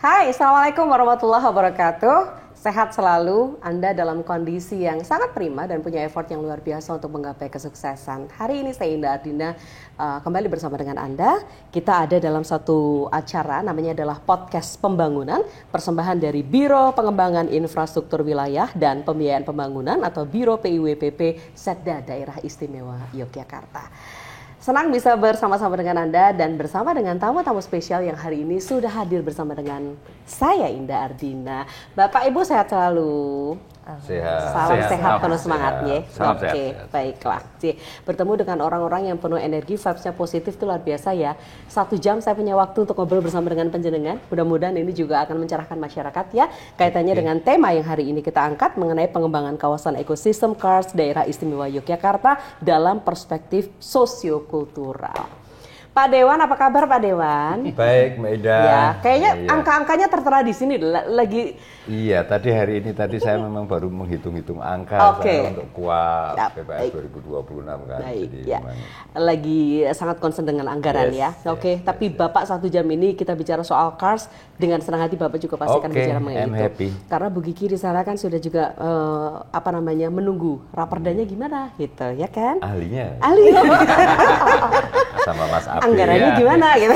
Hai, Assalamualaikum warahmatullahi wabarakatuh. Sehat selalu, Anda dalam kondisi yang sangat prima dan punya effort yang luar biasa untuk menggapai kesuksesan. Hari ini saya Indah Ardina kembali bersama dengan Anda. Kita ada dalam satu acara namanya adalah Podcast Pembangunan, persembahan dari Biro Pengembangan Infrastruktur Wilayah dan Pembiayaan Pembangunan atau Biro PIWPP Setda Daerah Istimewa Yogyakarta. Senang bisa bersama-sama dengan Anda dan bersama dengan tamu-tamu spesial yang hari ini sudah hadir bersama dengan saya Indah Ardina. Bapak Ibu sehat selalu. Sehat. Salam sehat penuh semangatnya. Oke, sehat. Baiklah. Bertemu dengan orang-orang yang penuh energi, vibes-nya positif itu luar biasa ya. 1 jam saya punya waktu untuk ngobrol bersama dengan penjenengan. Mudah-mudahan ini juga akan mencerahkan masyarakat ya. Kaitannya dengan tema yang hari ini kita angkat mengenai pengembangan kawasan ekosistem Kars Daerah Istimewa Yogyakarta dalam perspektif sosiokultural. Pak Dewan, apa kabar Pak Dewan? Baik, Mbak Ida. Ya, kayaknya angka-angkanya tertera di sini lagi. Iya, hari ini saya memang baru menghitung-hitung angka saya untuk KUA PPS 2026 kan. Baik, jadi ya. Lagi sangat concern dengan anggaran ya. Oke, tapi Bapak 1 jam ini kita bicara soal Kars dengan senang hati Bapak juga pasti akan bicara mengenai itu. Happy. Karena Bu Kiki di sana kan sudah juga menunggu raperdanya gimana gitu, ya kan? Ahlinya. Sama Mas Abi. Anggarannya gimana gitu.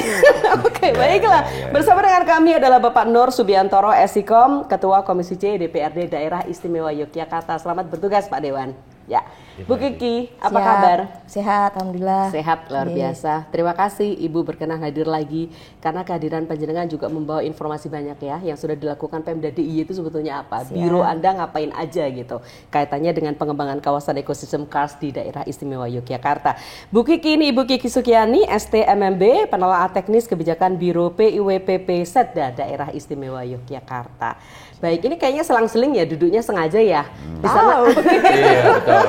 Oke, baiklah. Bersama dengan kami adalah Bapak Nur Subiantoro Esikom, Ketua Komisi C DPRD Daerah Istimewa Yogyakarta. Selamat bertugas Pak Dewan. Ya, Bu Kiki, apa kabar? Sehat, alhamdulillah. Sehat, luar biasa. Terima kasih Ibu berkenan hadir lagi karena kehadiran panjenengan juga membawa informasi banyak ya yang sudah dilakukan Pemda DIY itu sebetulnya apa? Biro Anda ngapain aja gitu? Kaitannya dengan pengembangan kawasan ekosistem Kars di Daerah Istimewa Yogyakarta. Bu Kiki ini Ibu Kiki Sukiani, STMMB, Penelaah Teknis Kebijakan Biro PIWPP Setda Daerah Istimewa Yogyakarta. Baik, ini kayaknya selang-seling ya, duduknya sengaja ya. Di sana, iya, betul.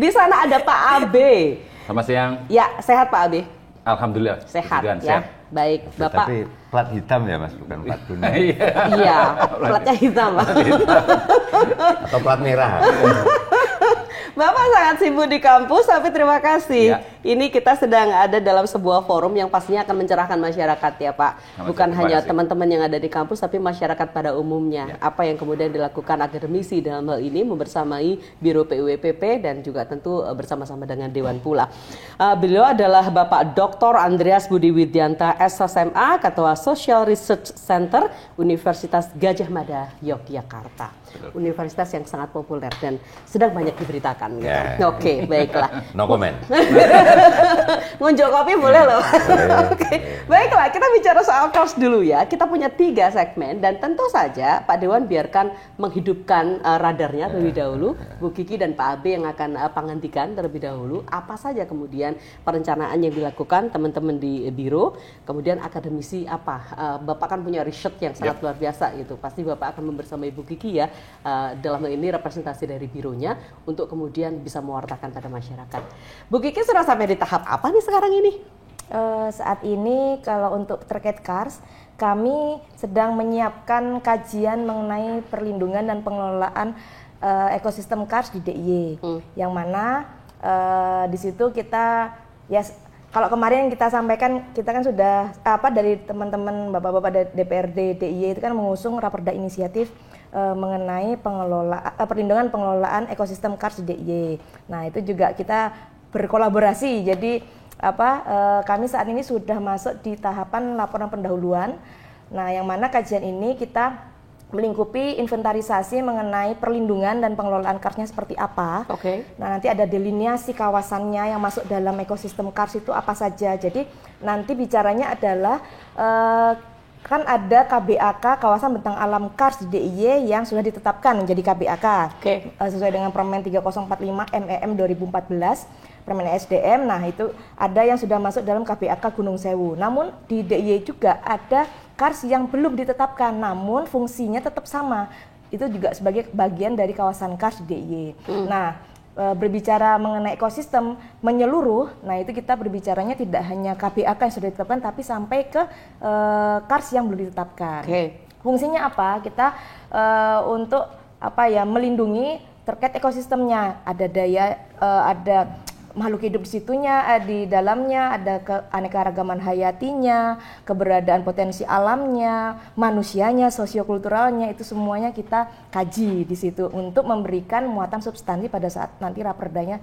Di sana ada Pak Abe. Selamat siang. Ya, sehat Pak Abe? Alhamdulillah. Sehat ya. Sehat. Baik, Bapak. Tapi plat hitam ya Mas, bukan plat kuning. Iya, platnya hitam Pak. Atau plat merah. Bapak sangat sibuk di kampus, tapi terima kasih. Ya. Ini kita sedang ada dalam sebuah forum yang pastinya akan mencerahkan masyarakat ya Pak. Bukan hanya teman-teman yang ada di kampus, tapi masyarakat pada umumnya. Apa yang kemudian dilakukan akademisi dalam hal ini membersamai Biro PIWPP dan juga tentu bersama-sama dengan Dewan pula. Beliau adalah Bapak Dr. Andreas Budi Widyanta, SSMA, Ketua Social Research Center Universitas Gadjah Mada, Yogyakarta. Universitas yang sangat populer dan sedang banyak diberitakan. Gitu. Oke, baiklah. No comment. Ngunjuk kopi boleh loh. Oke, baiklah. Kita bicara soal Kars dulu ya. Kita punya 3 segmen dan tentu saja Pak Dewan biarkan menghidupkan radarnya terlebih dahulu. Bu Kiki dan Pak Abe yang akan penghentikan terlebih dahulu. Apa saja kemudian perencanaan yang dilakukan teman-teman di biro. Kemudian akademisi apa? Bapak kan punya riset yang sangat luar biasa gitu. Pasti Bapak akan membersamai Bu Kiki ya. Dalam hal ini representasi dari bironya untuk kemudian bisa mewartakan pada masyarakat. Bu Kiki sudah sampai di tahap apa nih sekarang ini? Saat ini kalau untuk terkait Kars, kami sedang menyiapkan kajian mengenai perlindungan dan pengelolaan ekosistem Kars di DIY. Yang mana di situ kita kalau kemarin yang kita sampaikan, kita kan sudah dari teman-teman bapak-bapak DPRD DIY itu kan mengusung raperda inisiatif mengenai perlindungan pengelolaan ekosistem Kars di DIY. Nah, itu juga kita berkolaborasi. Jadi kami saat ini sudah masuk di tahapan laporan pendahuluan. Nah, yang mana kajian ini kita melingkupi inventarisasi mengenai perlindungan dan pengelolaan Karsnya seperti apa. Nah, nanti ada delineasi kawasannya yang masuk dalam ekosistem Kars itu apa saja. Jadi nanti bicaranya adalah kan ada KBAK kawasan bentang alam Kars di DIY yang sudah ditetapkan menjadi KBAK sesuai dengan Permen 3045 MEM 2014 Permen SDM. Nah, itu ada yang sudah masuk dalam KBAK Gunung Sewu. Namun di DIY juga ada Kars yang belum ditetapkan namun fungsinya tetap sama. Itu juga sebagai bagian dari kawasan Kars di DIY. Nah, berbicara mengenai ekosistem menyeluruh, nah itu kita berbicaranya tidak hanya KBAK yang sudah ditetapkan, tapi sampai ke Kars yang belum ditetapkan. Fungsinya apa? Kita untuk melindungi terkait ekosistemnya. Ada daya, ada makhluk hidup di situnya, di dalamnya ada keanekaragaman hayatinya, keberadaan potensi alamnya, manusianya, sosiokulturalnya, itu semuanya kita kaji di situ untuk memberikan muatan substansi pada saat nanti raperdanya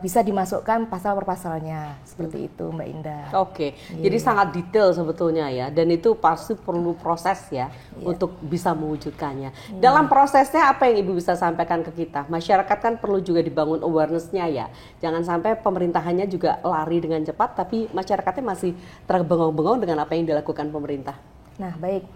bisa dimasukkan pasal per pasalnya, seperti itu Mbak Indah. Oke, jadi sangat detail sebetulnya ya, dan itu pasti perlu proses ya untuk bisa mewujudkannya. Dalam prosesnya apa yang Ibu bisa sampaikan ke kita? Masyarakat kan perlu juga dibangun awareness-nya ya, jangan sampai pemerintahannya juga lari dengan cepat, tapi masyarakatnya masih terbengong-bengong dengan apa yang dilakukan pemerintah. Nah, baik.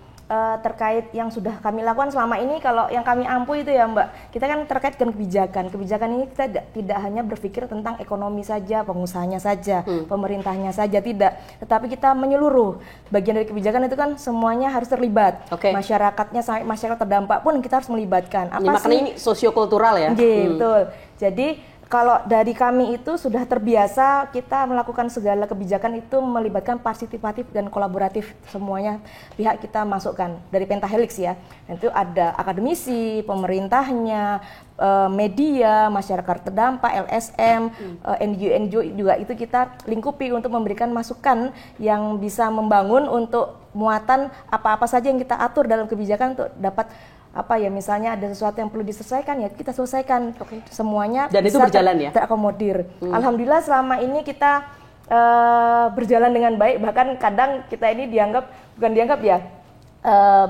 Terkait yang sudah kami lakukan selama ini, kalau yang kami ampu itu ya Mbak, kita kan terkait dengan kebijakan. Kebijakan ini kita tidak hanya berpikir tentang ekonomi saja, pengusahanya saja, pemerintahnya saja, tidak. Tetapi kita menyeluruh. Bagian dari kebijakan itu kan semuanya harus terlibat. Masyarakatnya sampai masyarakat terdampak pun kita harus melibatkan. Makanya ini sosiokultural ya? Betul. Jadi kalau dari kami itu sudah terbiasa kita melakukan segala kebijakan itu melibatkan partisipatif dan kolaboratif, semuanya pihak kita masukkan dari Pentahelix ya. Itu ada akademisi, pemerintahnya, media, masyarakat terdampak, LSM, NGO juga itu kita lingkupi untuk memberikan masukan yang bisa membangun untuk muatan apa-apa saja yang kita atur dalam kebijakan untuk dapat misalnya ada sesuatu yang perlu diselesaikan ya kita selesaikan semuanya dan itu berjalan ya terakomodir. Alhamdulillah selama ini kita berjalan dengan baik, bahkan kadang kita ini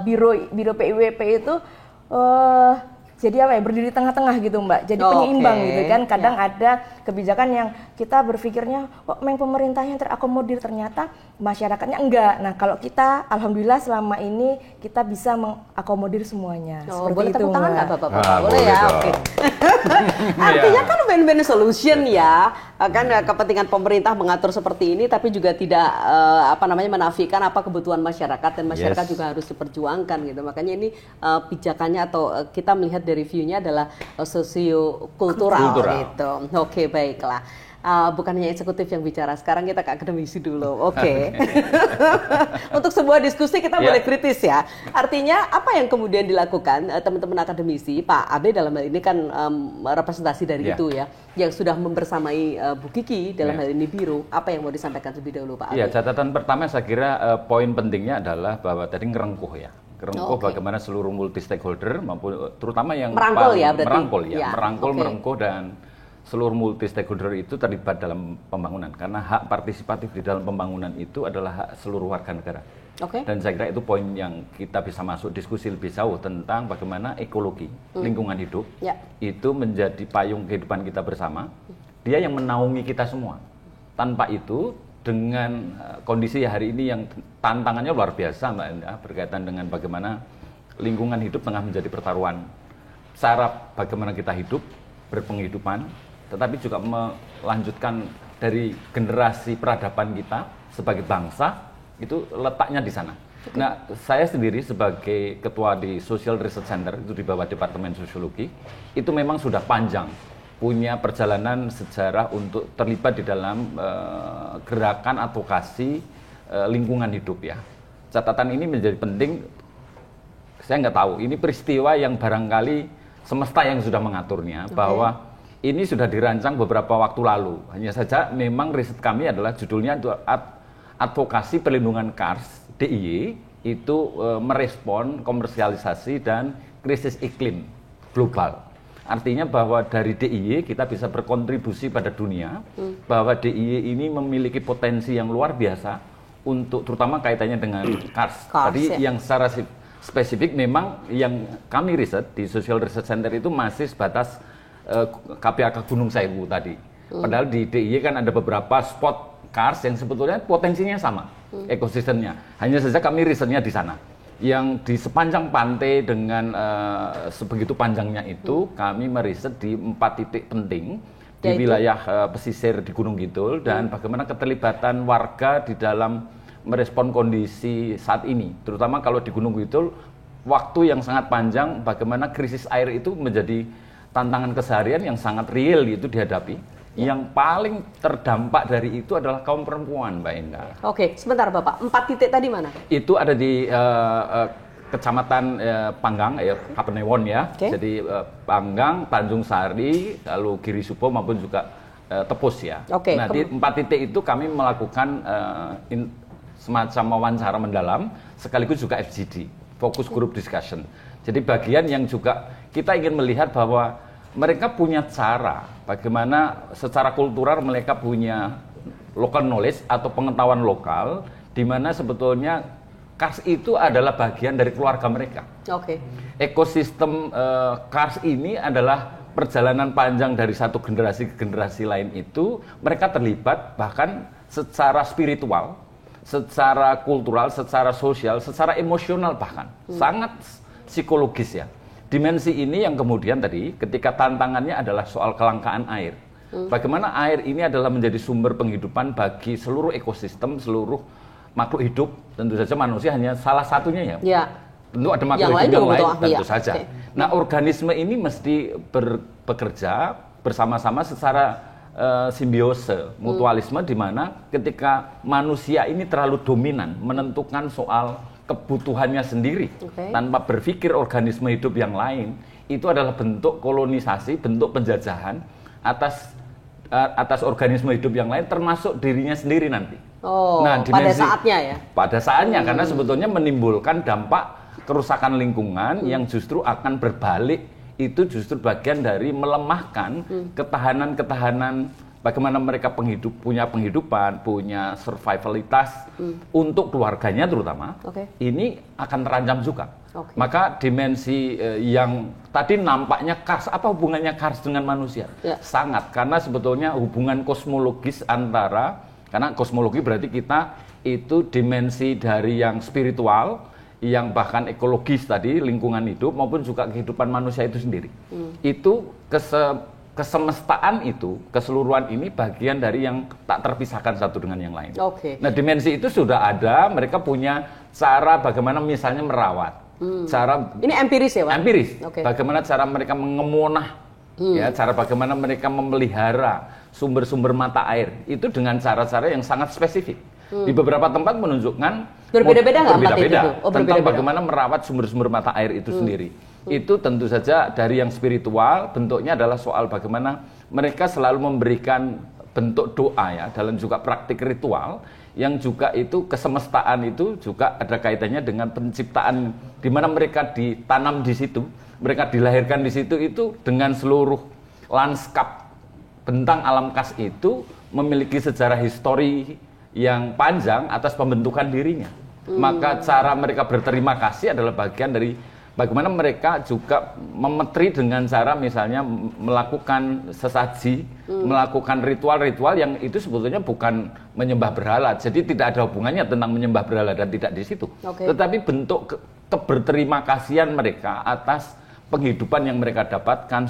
biro PIWP itu jadi berdiri tengah-tengah gitu Mbak, jadi penyeimbang gitu kan. Kadang ada kebijakan yang kita berpikirnya kok pemerintahnya terakomodir, ternyata masyarakatnya enggak. Nah kalau kita alhamdulillah selama ini kita bisa mengakomodir semuanya. Seperti boleh itu tepuk tangan nggak Bapak? Boleh ya, oke. Artinya kan win-win solution ya, kan kepentingan pemerintah mengatur seperti ini, tapi juga tidak menafikan apa kebutuhan masyarakat, dan masyarakat juga harus diperjuangkan gitu. Makanya ini pijakannya atau kita melihat dari view-nya adalah sosiokultural gitu. Oke, baiklah. Bukan hanya eksekutif yang bicara, sekarang kita ke akademisi dulu. Oke. Untuk sebuah diskusi kita boleh kritis ya. Artinya apa yang kemudian dilakukan teman-teman akademisi, Pak Abe dalam hal ini kan representasi dari itu ya, yang sudah membersamai Bu Kiki dalam hal ini Biro. Apa yang mau disampaikan lebih dahulu Pak Abe? Iya, catatan pertama saya kira poin pentingnya adalah bahwa tadi ngerengkuh ya. Bagaimana seluruh multi stakeholder maupun terutama yang merangkul ya berarti. Merangkul dan seluruh multi stakeholder itu terlibat dalam pembangunan, karena hak partisipatif di dalam pembangunan itu adalah hak seluruh warga negara. Dan saya kira itu poin yang kita bisa masuk diskusi lebih jauh tentang bagaimana ekologi, lingkungan hidup itu menjadi payung kehidupan kita bersama. Dia yang menaungi kita semua. Tanpa itu, dengan kondisi hari ini yang tantangannya luar biasa Mbak Indah, berkaitan dengan bagaimana lingkungan hidup tengah menjadi pertaruhan. Cara bagaimana kita hidup, berpenghidupan, tetapi juga melanjutkan dari generasi peradaban kita sebagai bangsa, itu letaknya di sana. Nah, saya sendiri sebagai ketua di Social Research Center, itu di bawah Departemen Sosiologi, itu memang sudah panjang, punya perjalanan sejarah untuk terlibat di dalam gerakan advokasi lingkungan hidup ya. Catatan ini menjadi penting, saya nggak tahu, ini peristiwa yang barangkali semesta yang sudah mengaturnya, bahwa ini sudah dirancang beberapa waktu lalu. Hanya saja memang riset kami adalah judulnya Advokasi Perlindungan Kars, DIY, itu merespon komersialisasi dan krisis iklim global. Artinya bahwa dari DIY kita bisa berkontribusi pada dunia, bahwa DIY ini memiliki potensi yang luar biasa untuk terutama kaitannya dengan Kars. Tadi yang secara spesifik memang yang kami riset di Social Research Center itu masih sebatas KPAK Gunung Sewu tadi. Padahal di DIY kan ada beberapa spot Kars yang sebetulnya potensinya sama ekosistemnya. Hanya saja kami risetnya di sana. Yang di sepanjang pantai dengan sebegitu panjangnya itu kami meriset di 4 titik penting di wilayah pesisir di Gunung Kidul, dan bagaimana keterlibatan warga di dalam merespon kondisi saat ini. Terutama kalau di Gunung Kidul waktu yang sangat panjang, bagaimana krisis air itu menjadi tantangan keseharian yang sangat real itu dihadapi. Yang paling terdampak dari itu adalah kaum perempuan, Mbak Indah. Oke, sebentar Bapak, 4 titik tadi mana? Itu ada di Kecamatan Panggang, Kapanewon ya. Jadi Panggang, Tanjung Sari, lalu Giri Subo maupun juga Tepus ya. Oke. Nah di 4 titik itu kami melakukan semacam wawancara mendalam sekaligus juga FGD, Focus Group Discussion. Jadi bagian yang juga kita ingin melihat bahwa mereka punya cara bagaimana secara kultural mereka punya local knowledge atau pengetahuan lokal di mana sebetulnya Kars itu adalah bagian dari keluarga mereka. Oke. Ekosistem Kars ini adalah perjalanan panjang dari satu generasi ke generasi lain itu mereka terlibat bahkan secara spiritual, secara kultural, secara sosial, secara emosional bahkan sangat psikologis ya. Dimensi ini yang kemudian tadi ketika tantangannya adalah soal kelangkaan air. Bagaimana air ini adalah menjadi sumber penghidupan bagi seluruh ekosistem, seluruh makhluk hidup, tentu saja manusia hanya salah satunya ya. Ya. Tentu ada makhluk hidup yang lain, tentu saja. Okay. Nah, organisme ini mesti bekerja bersama-sama secara simbiose, mutualisme, di mana ketika manusia ini terlalu dominan menentukan soal kebutuhannya sendiri tanpa berpikir organisme hidup yang lain, itu adalah bentuk kolonisasi, bentuk penjajahan atas organisme hidup yang lain, termasuk dirinya sendiri nanti. Nah, pada saatnya ya? Pada saatnya, karena sebetulnya menimbulkan dampak kerusakan lingkungan yang justru akan berbalik, itu justru bagian dari melemahkan ketahanan bagaimana mereka punya penghidupan, punya survivalitas untuk keluarganya terutama. Ini akan terancam juga. Maka dimensi yang tadi nampaknya Kars, apa hubungannya Kars dengan manusia? Sangat, karena sebetulnya hubungan kosmologis karena kosmologi berarti kita itu dimensi dari yang spiritual, yang bahkan ekologis tadi, lingkungan hidup, maupun juga kehidupan manusia itu sendiri. Itu kesemestaan itu, keseluruhan ini bagian dari yang tak terpisahkan satu dengan yang lain. Nah, dimensi itu sudah ada, mereka punya cara bagaimana misalnya merawat. Ini empiris ya, Pak? Empiris. Bagaimana cara mereka mengemunah, ya, cara bagaimana mereka memelihara sumber-sumber mata air, itu dengan cara-cara yang sangat spesifik. Di beberapa tempat menunjukkan berbeda-beda nggak berbeda-beda tentang bagaimana merawat sumber-sumber mata air itu sendiri. Itu tentu saja dari yang spiritual, bentuknya adalah soal bagaimana mereka selalu memberikan bentuk doa ya, dalam juga praktik ritual, yang juga itu kesemestaan itu juga ada kaitannya dengan penciptaan, di mana mereka ditanam di situ, mereka dilahirkan di situ, itu dengan seluruh lanskap bentang alam Kars itu memiliki sejarah histori yang panjang atas pembentukan dirinya. Maka cara mereka berterima kasih adalah bagian dari bagaimana mereka juga memetri dengan cara misalnya melakukan sesaji, melakukan ritual-ritual yang itu sebetulnya bukan menyembah berhala. Jadi tidak ada hubungannya tentang menyembah berhala dan tidak di situ. Tetapi bentuk keberterima kasihan mereka atas penghidupan yang mereka dapatkan,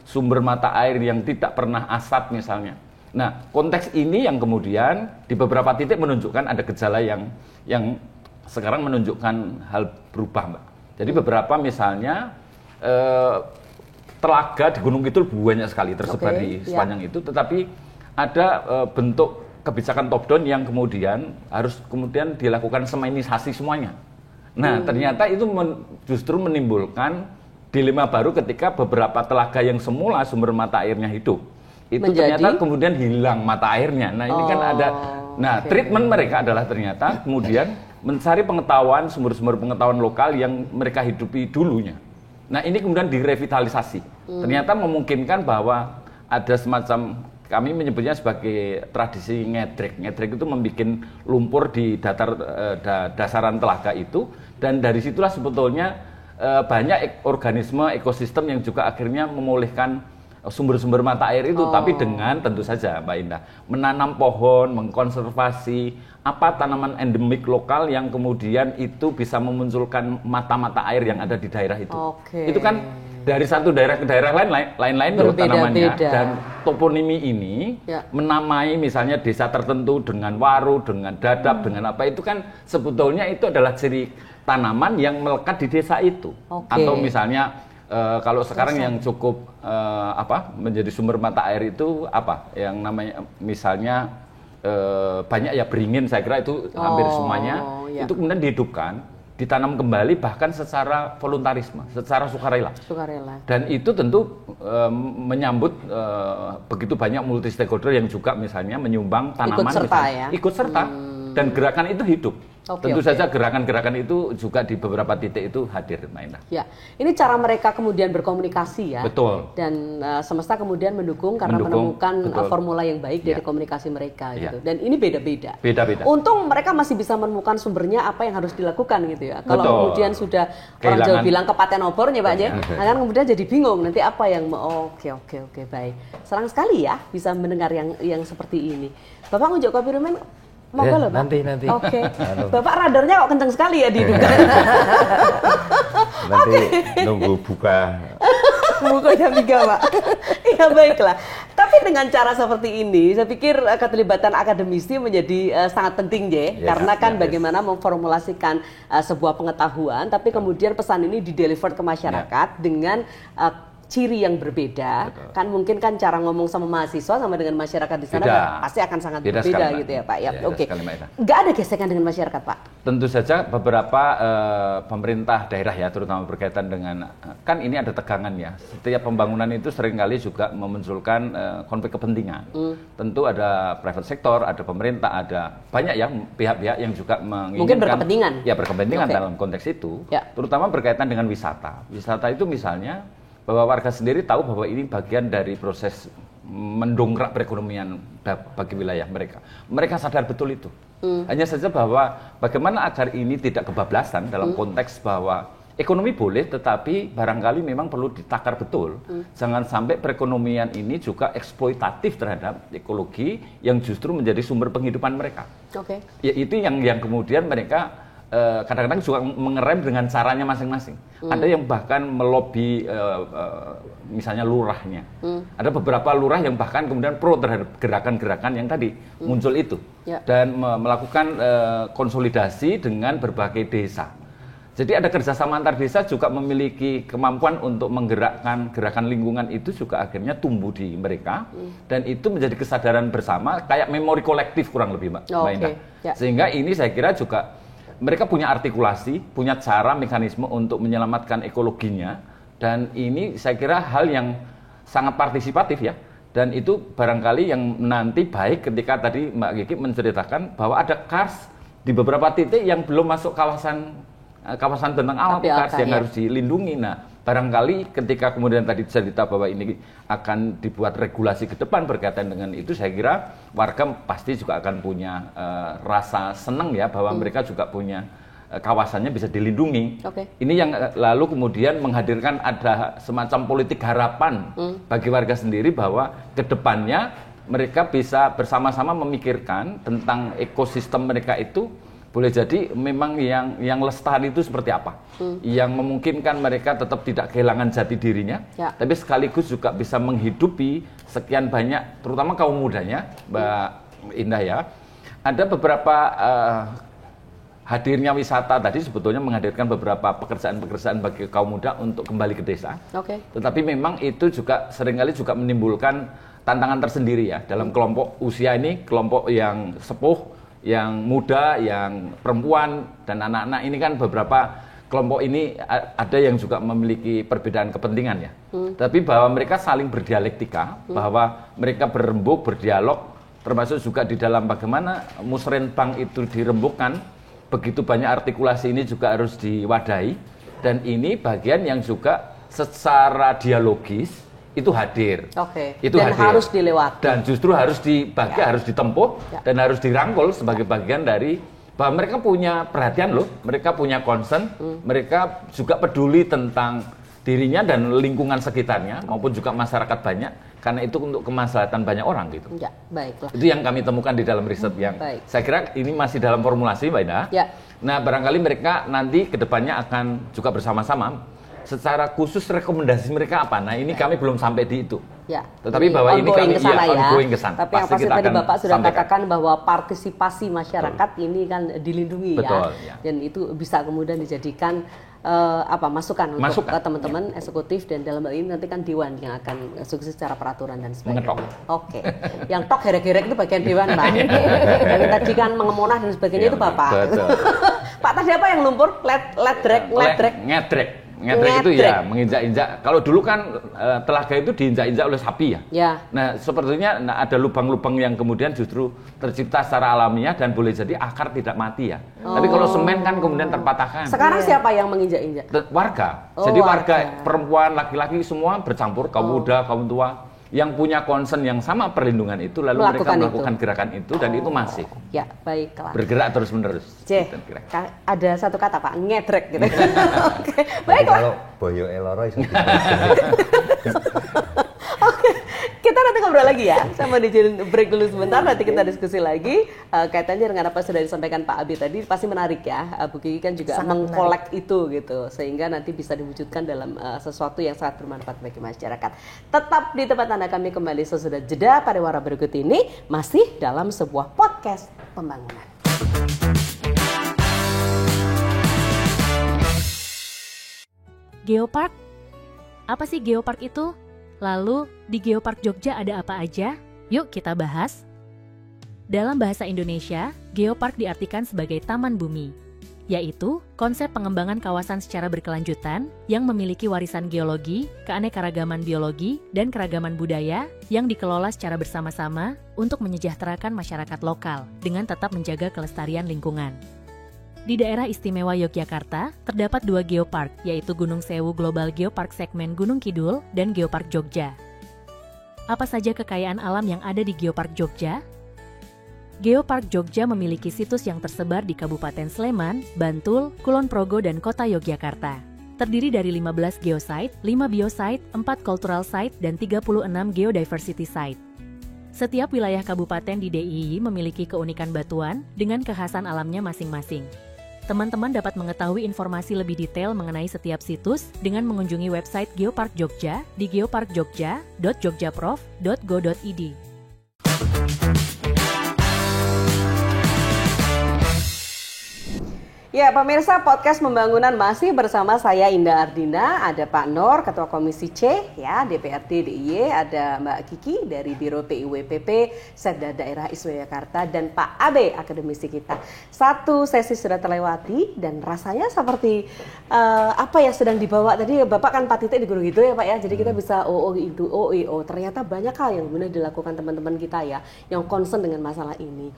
sumber mata air yang tidak pernah asap misalnya. Nah, konteks ini yang kemudian di beberapa titik menunjukkan ada gejala yang sekarang menunjukkan hal berubah, Mbak. Jadi beberapa misalnya telaga di Gunung Kidul banyak sekali tersebar di sepanjang itu, tetapi ada bentuk kebijakan top down yang kemudian harus dilakukan semainisasi semuanya. Nah, ternyata itu justru menimbulkan dilema baru ketika beberapa telaga yang semula sumber mata airnya hidup, itu ternyata kemudian hilang mata airnya. Nah, ini kan ada, treatment mereka adalah ternyata kemudian mencari pengetahuan, sumber-sumber pengetahuan lokal yang mereka hidupi dulunya. Nah, ini kemudian direvitalisasi. Ternyata memungkinkan bahwa ada semacam, kami menyebutnya sebagai tradisi ngedrek. Ngedrek itu membuat lumpur di dasaran telaga itu, dan dari situlah sebetulnya banyak organisme, ekosistem yang juga akhirnya memulihkan sumber-sumber mata air itu, tapi dengan tentu saja Mbak Indah menanam pohon, mengkonservasi tanaman endemik lokal yang kemudian itu bisa memunculkan mata-mata air yang ada di daerah itu. Itu kan dari satu daerah ke daerah lain loh tanamannya, dan toponimi ini menamai misalnya desa tertentu dengan waru, dengan dadap, dengan apa, itu kan sebetulnya itu adalah ciri tanaman yang melekat di desa itu. Atau misalnya kalau sekarang yang cukup menjadi sumber mata air itu yang namanya misalnya banyak ya beringin, saya kira itu hampir semuanya itu kemudian dihidupkan ditanam kembali bahkan secara voluntarisme, secara sukarela. Dan itu tentu menyambut begitu banyak multi stakeholder yang juga misalnya menyumbang tanaman, ikut serta dan gerakan itu hidup. Tentu saja gerakan-gerakan itu juga di beberapa titik itu hadir, Mbak Indah. Ya, ini cara mereka kemudian berkomunikasi ya. Betul. Dan semesta kemudian mendukung karena menemukan formula yang baik dari komunikasi mereka gitu. Dan ini beda-beda. Untung mereka masih bisa menemukan sumbernya apa yang harus dilakukan gitu ya. Kalau kemudian sudah orang Jawa bilang kepaten obornya Pak ya, kan kemudian jadi bingung nanti apa yang oke baik. Senang sekali ya bisa mendengar yang seperti ini. Bapak Ngunjuk Kopi Rumen monggo loh, Pak. Nanti. Oke. Bapak radarnya kok kenceng sekali ya diduga. Nanti nunggu buka. Buka jam 3, Pak. Ya baiklah. Tapi dengan cara seperti ini, saya pikir keterlibatan akademisi menjadi sangat penting ya. Karena kan bagaimana memformulasikan sebuah pengetahuan, tapi kemudian pesan ini dideliver ke masyarakat dengan ciri yang berbeda. Kan mungkin kan cara ngomong sama mahasiswa sama dengan masyarakat di sana pasti akan sangat berbeda gitu ya Pak ya. Oke. Nggak ada gesekan dengan masyarakat Pak? Tentu saja beberapa pemerintah daerah ya, terutama berkaitan dengan kan ini ada tegangan ya. Setiap pembangunan itu seringkali juga memunculkan konflik kepentingan. Tentu ada private sector, ada pemerintah, ada banyak ya pihak-pihak yang juga menginginkan mungkin berkepentingan. Ya berkepentingan dalam konteks itu. Terutama berkaitan dengan wisata. Wisata itu misalnya bahwa warga sendiri tahu bahwa ini bagian dari proses mendongkrak perekonomian bagi wilayah mereka. Mereka sadar betul itu. Hanya saja bahwa bagaimana agar ini tidak kebablasan dalam konteks bahwa ekonomi boleh, tetapi barangkali memang perlu ditakar betul. Jangan sampai perekonomian ini juga eksploitatif terhadap ekologi yang justru menjadi sumber penghidupan mereka. Ya, itu yang kemudian mereka kadang-kadang juga mengerem dengan caranya masing-masing. Ada yang bahkan melobi misalnya lurahnya. Ada beberapa lurah yang bahkan kemudian pro terhadap gerakan-gerakan yang tadi muncul itu. Dan melakukan konsolidasi dengan berbagai desa. Jadi ada kerjasama antar desa juga memiliki kemampuan untuk menggerakkan gerakan lingkungan itu juga akhirnya tumbuh di mereka. Dan itu menjadi kesadaran bersama, kayak memori kolektif kurang lebih Mbak Indah. Sehingga ini saya kira juga mereka punya artikulasi, punya cara, mekanisme untuk menyelamatkan ekologinya. Dan ini saya kira hal yang sangat partisipatif ya. Dan itu barangkali yang nanti baik ketika tadi Mbak Kiki menceritakan bahwa ada kars di beberapa titik yang belum masuk kawasan tentang alam, kars yang harus dilindungi. Nah, barangkali ketika kemudian tadi cerita bahwa ini akan dibuat regulasi ke depan berkaitan dengan itu, saya kira warga pasti juga akan punya rasa senang ya bahwa mereka juga punya kawasannya bisa dilindungi. Ini yang lalu kemudian menghadirkan ada semacam politik harapan bagi warga sendiri bahwa ke depannya mereka bisa bersama-sama memikirkan tentang ekosistem mereka itu. Boleh jadi memang yang lestari itu seperti apa, yang memungkinkan mereka tetap tidak kehilangan jati dirinya, tapi sekaligus juga bisa menghidupi sekian banyak, terutama kaum mudanya, Mbak Indah ya. Ada beberapa hadirnya wisata tadi sebetulnya menghadirkan beberapa pekerjaan-pekerjaan bagi kaum muda untuk kembali ke desa. Tetapi memang itu juga seringkali juga menimbulkan tantangan tersendiri ya dalam kelompok usia ini, kelompok yang sepuh, yang muda, yang perempuan, dan anak-anak ini kan beberapa kelompok ini ada yang juga memiliki perbedaan kepentingan ya. Tapi bahwa mereka saling berdialektika, bahwa mereka berembuk, berdialog, termasuk juga di dalam bagaimana musrenbang itu dirembukkan, begitu banyak artikulasi ini juga harus diwadahi, dan ini bagian yang juga secara dialogis itu hadir. Itu dan hadir. Harus dilewati. Dan justru harus dibagi, harus ditempuh, dan harus dirangkul sebagai bagian dari bahwa mereka punya perhatian loh, mereka punya concern, mereka juga peduli tentang dirinya dan lingkungan sekitarnya maupun juga masyarakat banyak, karena itu untuk kemaslahatan banyak orang gitu. Ya, baiklah. Itu yang kami temukan di dalam riset yang saya kira ini masih dalam formulasi Mbak Indah. Nah, barangkali mereka nanti kedepannya akan juga bersama-sama secara khusus rekomendasi mereka apa? Nah, ini kami belum sampai di itu. Tetapi bahwa ini kami ongoing kesana. Tapi yang pasti tadi Bapak sudah katakan bahwa partisipasi masyarakat ini kan dilindungi ya. Dan itu bisa kemudian dijadikan masukan untuk teman-teman eksekutif, dan dalam hal ini nanti kan dewan yang akan sukses secara peraturan dan sebagainya. Yang tok gerek-gerek itu bagian dewan Pak. Yang tadi kan mengemonah dan sebagainya itu Bapak. Pak tadi apa yang lumpur? Ngedrek itu ya menginjak-injak. Kalau dulu kan telaga itu diinjak-injak oleh sapi ya. Ya. Nah sepertinya ada lubang-lubang yang kemudian justru tercipta secara alamiah dan boleh jadi akar tidak mati ya. Tapi kalau semen kan kemudian terpatahkan. Sekarang siapa yang menginjak-injak? Warga. Jadi warga perempuan, laki-laki semua bercampur, kaum muda, kaum tua. Yang punya concern yang sama perlindungan itu lalu mereka melakukan gerakan itu dan itu masih baiklah bergerak terus-menerus. Ada satu kata Pak, ngedrek gitu. Oke, baiklah. Kalau boyo eloro iso. Oke, kita nanti ngobrol lagi ya. Sama di break dulu sebentar, nanti kita diskusi lagi kaitannya dengan apa sudah disampaikan Pak Abi tadi. Pasti menarik ya. Bu Kiki kan juga mengkolek itu gitu, sehingga nanti bisa diwujudkan dalam sesuatu yang sangat bermanfaat bagi masyarakat. Tetap di tempat Anda, kami kembali sesudah jeda pada wara berikut ini, masih dalam sebuah podcast pembangunan. Geopark? Apa sih Geopark itu? Lalu, di Geopark Jogja ada apa aja? Yuk kita bahas. Dalam bahasa Indonesia, Geopark diartikan sebagai taman bumi, yaitu konsep pengembangan kawasan secara berkelanjutan yang memiliki warisan geologi, keanekaragaman biologi, dan keragaman budaya yang dikelola secara bersama-sama untuk menyejahterakan masyarakat lokal dengan tetap menjaga kelestarian lingkungan. Di daerah istimewa Yogyakarta, terdapat 2 geopark, yaitu Gunung Sewu Global Geopark segmen Gunung Kidul dan Geopark Jogja. Apa saja kekayaan alam yang ada di Geopark Jogja? Geopark Jogja memiliki situs yang tersebar di Kabupaten Sleman, Bantul, Kulon Progo, dan Kota Yogyakarta. Terdiri dari 15 geosite, 5 biosite, 4 cultural site, dan 36 geodiversity site. Setiap wilayah kabupaten di DIY memiliki keunikan batuan dengan kekhasan alamnya masing-masing. Teman-teman dapat mengetahui informasi lebih detail mengenai setiap situs dengan mengunjungi website Geopark Jogja di geoparkjogja.jogjaprof.go.id. Ya, pemirsa, podcast pembangunan masih bersama saya Indah Ardina, ada Pak Nur, Ketua Komisi C, ya, DPRD DIY, ada Mbak Kiki dari Biro PIWPP, Setda Daerah Istimewa Yogyakarta, dan Pak Abe, akademisi kita. Satu sesi sudah terlewati dan rasanya seperti apa ya sedang dibawa tadi, Bapak kan 4 titik di guru gitu ya Pak ya, jadi kita bisa OIO, ternyata banyak hal yang benar dilakukan teman-teman kita ya, yang concern dengan masalah ini.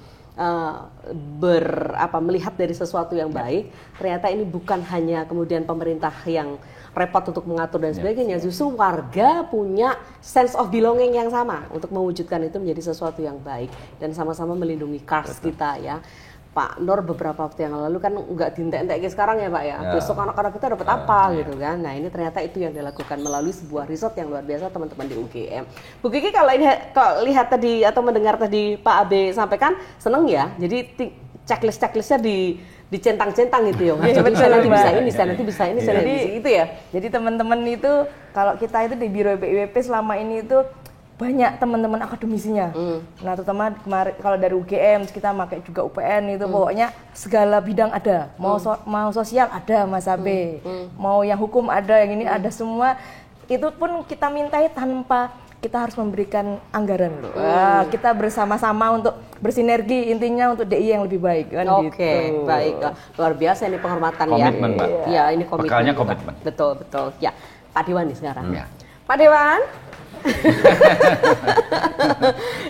Melihat dari sesuatu yang baik, ternyata ini bukan hanya kemudian pemerintah yang repot untuk mengatur dan sebagainya, justru warga punya sense of belonging yang sama untuk mewujudkan itu menjadi sesuatu yang baik dan sama-sama melindungi kars kita ya. Pak Nur beberapa waktu yang lalu kan nggak dientek-entek kayak sekarang ya Pak ya. Besok anak-anak kita dapat apa gitu kan. Nah ini ternyata itu yang dilakukan melalui sebuah riset yang luar biasa teman-teman di UGM. Bu Kiki kalau lihat tadi atau mendengar tadi Pak Abe sampaikan seneng ya. Jadi checklistnya dicentang-centang gitu ya. Jadi saya nanti bisa ini, saya nanti bisa ini, saya nanti bisa itu ya. Jadi teman-teman itu kalau kita itu di Biro PIWP selama ini itu banyak teman-teman akademisinya. Nah, terutama kemarin kalau dari UGM kita pakai juga UPN itu pokoknya segala bidang ada. Mau sosial ada Mas Abe. Mau yang hukum ada, yang ini ada semua. Itu pun kita mintai tanpa kita harus memberikan anggaran loh. Kita bersama-sama untuk bersinergi intinya untuk DIY yang lebih baik kan gitu. Oke, baik. Luar biasa ini penghormatan komitmen, ya. Mbak. Ya, ini komitmen. Bekalnya komitmen. Betul. Ya, Pak Dewan nih sekarang. Ya. Pak Dewan.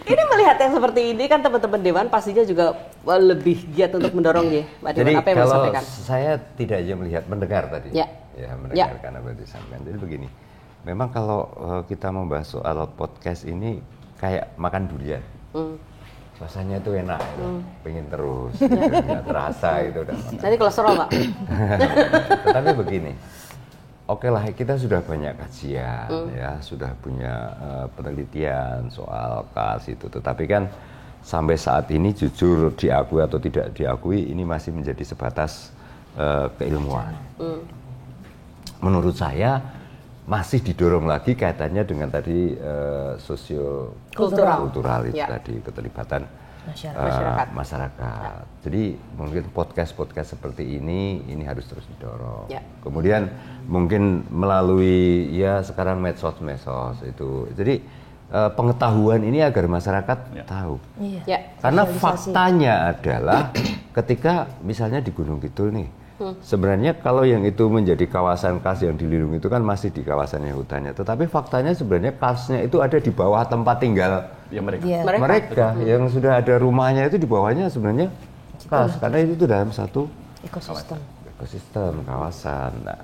Ini melihat yang seperti ini kan teman-teman Dewan pastinya juga lebih giat untuk mendorong ya Pak Dewan. Jadi apa yang kalau disampaikan? Saya tidak aja mendengar tadi, mendengarkan apa yang disampaikan. Jadi begini, memang kalau kita membahas soal podcast ini kayak makan durian, suasananya itu enak, pengen terus, nggak terasa itu udah. Jadi kolesterol Pak. Tetapi begini. Oke lah, kita sudah banyak kajian, ya, sudah punya penelitian soal KARS itu. Tetapi kan sampai saat ini jujur diakui atau tidak diakui, ini masih menjadi sebatas keilmuan. Menurut saya masih didorong lagi kaitannya dengan tadi sosio-kultural itu tadi, keterlibatan masyarakat. Jadi mungkin podcast seperti ini harus terus didorong. Kemudian mungkin melalui sekarang medsos itu. Jadi pengetahuan ini agar masyarakat tahu. Karena faktanya adalah ketika misalnya di Gunung Kidul nih, sebenarnya kalau yang itu menjadi kawasan kars yang dilindungi itu kan masih di kawasannya hutannya, tetapi faktanya sebenarnya karsnya itu ada di bawah tempat tinggal mereka yang sudah ada rumahnya, itu di bawahnya sebenarnya kars, karena itu dalam satu ekosistem kawasan. Nah,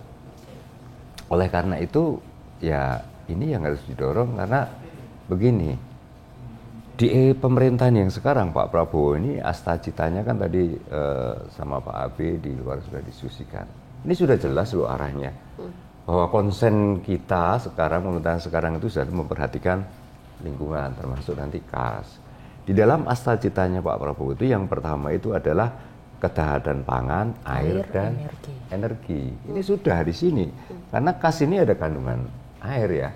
oleh karena itu ya ini yang harus didorong, karena begini, di pemerintahan yang sekarang Pak Prabowo ini asta-citanya kan tadi sama Pak Abe di luar sudah diskusikan. Ini sudah jelas loh arahnya, bahwa konsen kita sekarang, pemerintahan sekarang itu sudah memperhatikan lingkungan, termasuk nanti kars. Di dalam asta-citanya Pak Prabowo itu yang pertama itu adalah ketahanan pangan, air dan energi. Ini sudah di sini, karena kars ini ada kandungan air ya.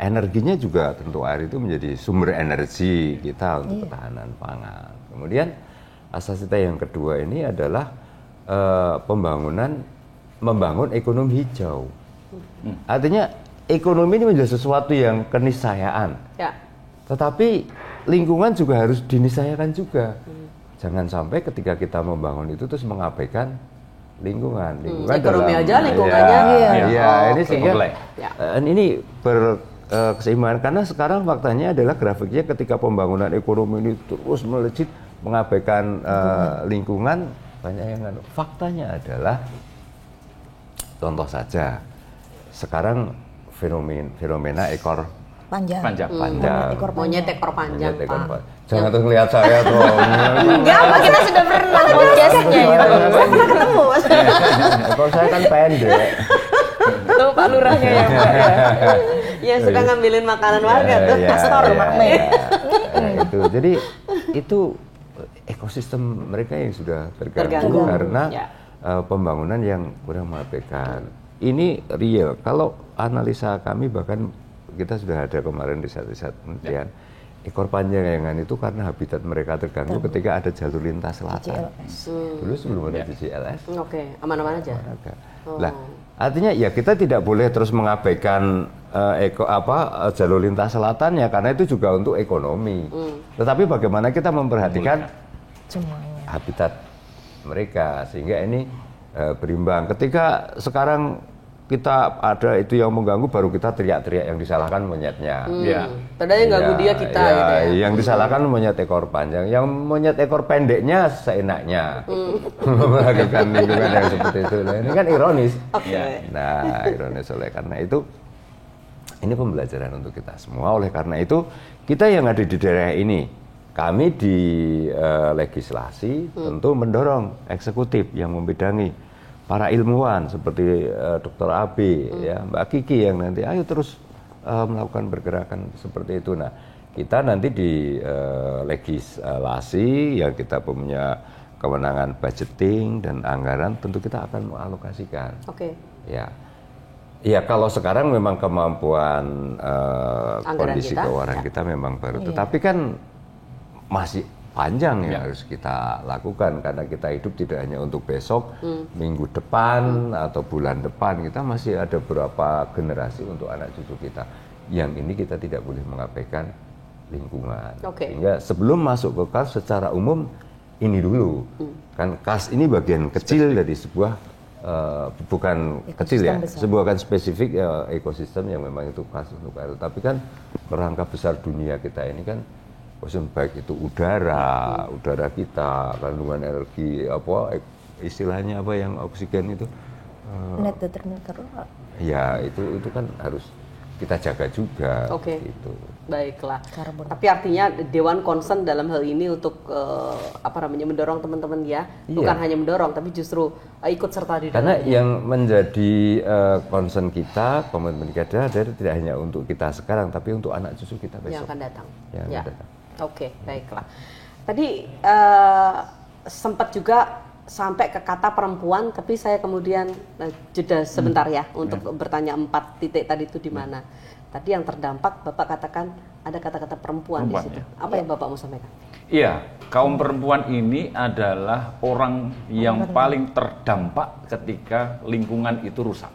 Energinya juga tentu air itu menjadi sumber energi kita untuk ketahanan pangan. Kemudian asta-cita yang kedua ini adalah membangun ekonomi hijau. Artinya ekonomi ini menjadi sesuatu yang keniscayaan. Tetapi lingkungan juga harus diniscayakan juga. Jangan sampai ketika kita membangun itu terus mengabaikan lingkungan ekonomi aja lingkungannya ini sehingga ini berkeseimbangan, karena sekarang faktanya adalah grafiknya ketika pembangunan ekonomi ini terus melejit mengabaikan lingkungan, banyak yang faktanya adalah, contoh saja sekarang fenomena ekor panjang. Monyet ekor panjang. Jangan tuh lihat saya tuh. Enggak, Pak, kita sudah pernah podcastnya itu. Saya pernah ketemu. Ekor saya kan pendek. Tuh Pak Lurahnya ya Pak ya. Yang suka ngambilin makanan warga tuh. Pastor Pak Mei. Itu. Jadi itu ekosistem mereka yang sudah terganggu karena pembangunan yang kurang mengabaikan. Ini real. Kalau analisa kami, bahkan kita sudah ada kemarin riset-riset penelitian, ekor panjangan itu karena habitat mereka terganggu ketika ada jalur lintas selatan. Dulu sebelum ada JLS. Aman-aman aja. Nah, artinya ya kita tidak boleh terus mengabaikan jalur lintas selatan ya, karena itu juga untuk ekonomi. Tetapi bagaimana kita memperhatikan habitat mereka sehingga ini berimbang. Ketika sekarang kita ada itu yang mengganggu, baru kita teriak-teriak yang disalahkan monyetnya. Padahal yang ganggu dia kita gitu ya. Yang disalahkan monyet ekor panjang, yang monyet ekor pendeknya seenaknya. Melakukan lingkungan yang seperti itu. Nah, ini kan ironis. Nah, ironis. Oleh karena itu ini pembelajaran untuk kita semua. Oleh karena itu kita yang ada di daerah ini, kami di legislasi tentu mendorong eksekutif yang membidangi, para ilmuwan seperti Dr. Abe, ya, Mbak Kiki yang nanti ayo terus melakukan pergerakan seperti itu. Nah, kita nanti di legislasi yang kita punya kewenangan budgeting dan anggaran, tentu kita akan mengalokasikan. Ya, kalau sekarang memang kemampuan kondisi keuangan kita memang baru, tetapi kan masih panjang yang harus kita lakukan, karena kita hidup tidak hanya untuk besok, minggu depan atau bulan depan. Kita masih ada beberapa generasi untuk anak cucu kita. Yang ini kita tidak boleh mengabaikan lingkungan. Sehingga sebelum masuk ke kars secara umum ini dulu, kan kars ini bagian kecil dari sebuah bukan ekosistem kecil ya, sebuah kan spesifik ekosistem yang memang itu kars untuk air. Tapi kan kerangka besar dunia kita ini kan, baik itu udara kita, kandungan energi istilahnya yang oksigen itu net determinator. Ya, itu kan harus kita jaga juga. Gitu. Baiklah. Tapi artinya Dewan concern dalam hal ini untuk mendorong teman-teman ya, bukan hanya mendorong tapi justru ikut serta di dalamnya. Karena yang menjadi concern kita, komitmen kita tidak hanya untuk kita sekarang, tapi untuk anak cucu kita besok yang akan datang. Baiklah. Tadi sempat juga sampai ke kata perempuan, tapi saya kemudian jeda sebentar ya untuk bertanya 4 titik tadi itu di mana. Tadi yang terdampak Bapak katakan ada kata-kata perempuan di situ. Apa yang Bapak mau sampaikan? Iya, kaum perempuan ini adalah orang yang paling terdampak ketika lingkungan itu rusak.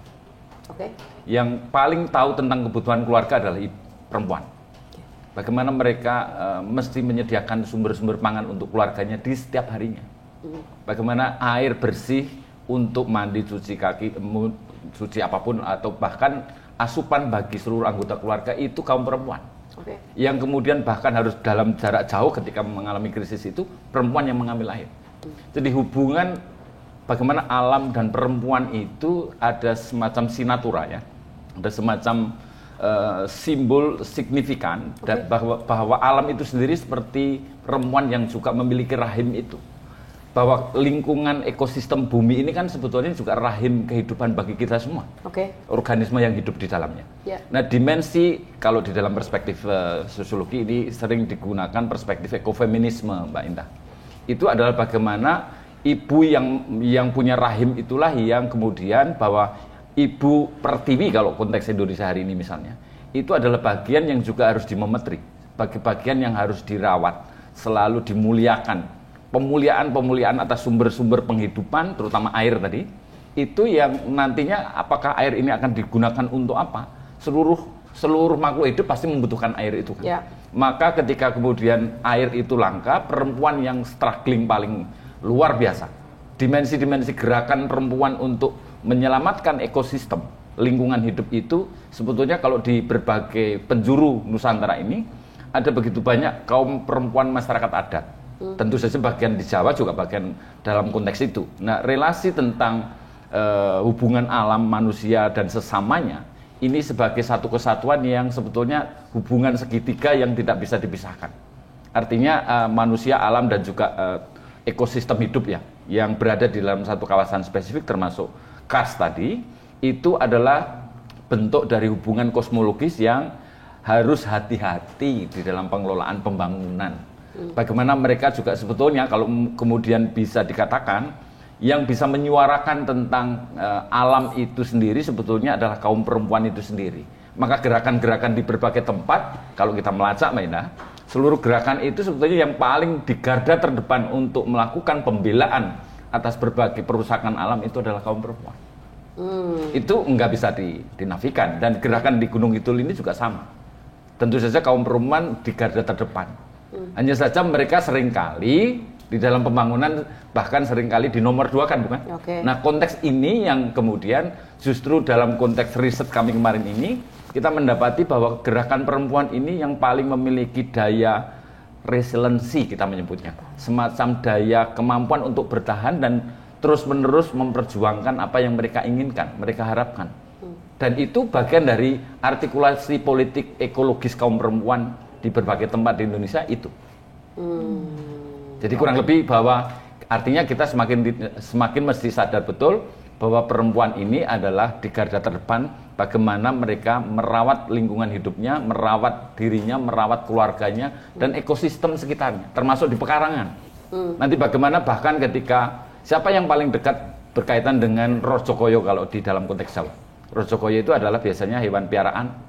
Yang paling tahu tentang kebutuhan keluarga adalah perempuan. bagaimana mereka mesti menyediakan sumber-sumber pangan untuk keluarganya di setiap harinya. Bagaimana air bersih untuk mandi, cuci kaki, cuci apapun, atau bahkan asupan bagi seluruh anggota keluarga itu kaum perempuan. Yang kemudian bahkan harus dalam jarak jauh ketika mengalami krisis itu perempuan yang mengambil air. Jadi hubungan bagaimana alam dan perempuan itu ada semacam sinatura ya, ada semacam simbol signifikan dan bahwa alam itu sendiri seperti perempuan yang juga memiliki rahim itu. Bahwa lingkungan ekosistem bumi ini kan sebetulnya juga rahim kehidupan bagi kita semua. Organisme yang hidup di dalamnya. Nah, dimensi kalau di dalam perspektif sosiologi ini sering digunakan perspektif ekofeminisme, Mbak Indah. Itu adalah bagaimana ibu yang punya rahim itulah yang kemudian bahwa ibu pertiwi kalau konteks Indonesia hari ini misalnya, itu adalah bagian yang juga harus dimemetri, bagian yang harus dirawat, selalu dimuliakan. Pemuliaan atas sumber-sumber penghidupan, terutama air tadi, itu yang nantinya apakah air ini akan digunakan untuk apa? Seluruh makhluk hidup pasti membutuhkan air itu kan. Maka ketika kemudian air itu langka, perempuan yang struggling paling luar biasa. Dimensi-dimensi gerakan perempuan untuk menyelamatkan ekosistem lingkungan hidup itu sebetulnya kalau di berbagai penjuru Nusantara ini ada begitu banyak kaum perempuan masyarakat adat. Tentu saja bagian di Jawa juga bagian dalam konteks itu. Nah, relasi tentang hubungan alam manusia dan sesamanya ini sebagai satu kesatuan yang sebetulnya hubungan segitiga yang tidak bisa dipisahkan. Artinya manusia, alam dan juga ekosistem hidup ya yang berada di dalam satu kawasan spesifik termasuk Kars tadi itu adalah bentuk dari hubungan kosmologis yang harus hati-hati di dalam pengelolaan pembangunan. Bagaimana mereka juga sebetulnya kalau kemudian bisa dikatakan yang bisa menyuarakan tentang alam itu sendiri sebetulnya adalah kaum perempuan itu sendiri. Maka gerakan-gerakan di berbagai tempat kalau kita melacak Mbak Indah, seluruh gerakan itu sebetulnya yang paling di garda terdepan untuk melakukan pembelaan atas berbagai perusakan alam itu adalah kaum perempuan. Itu nggak bisa dinafikan dan gerakan di Gunung Kidul ini juga sama. Tentu saja kaum perempuan di garda terdepan. Hanya saja mereka seringkali di dalam pembangunan bahkan seringkali di nomor 2 kan bukan? Nah konteks ini yang kemudian justru dalam konteks riset kami kemarin ini kita mendapati bahwa gerakan perempuan ini yang paling memiliki daya resiliensi kita menyebutnya. Semacam daya kemampuan untuk bertahan dan terus-menerus memperjuangkan apa yang mereka inginkan, mereka harapkan. Dan itu bagian dari artikulasi politik ekologis kaum perempuan di berbagai tempat di Indonesia itu. Jadi kurang lebih bahwa artinya kita semakin mesti sadar betul bahwa perempuan ini adalah di garda terdepan bagaimana mereka merawat lingkungan hidupnya, merawat dirinya, merawat keluarganya dan ekosistem sekitarnya, termasuk di pekarangan. Nanti bagaimana bahkan ketika siapa yang paling dekat berkaitan dengan Rojokoyo kalau di dalam konteks Jawa. Rojokoyo itu adalah biasanya hewan piaraan.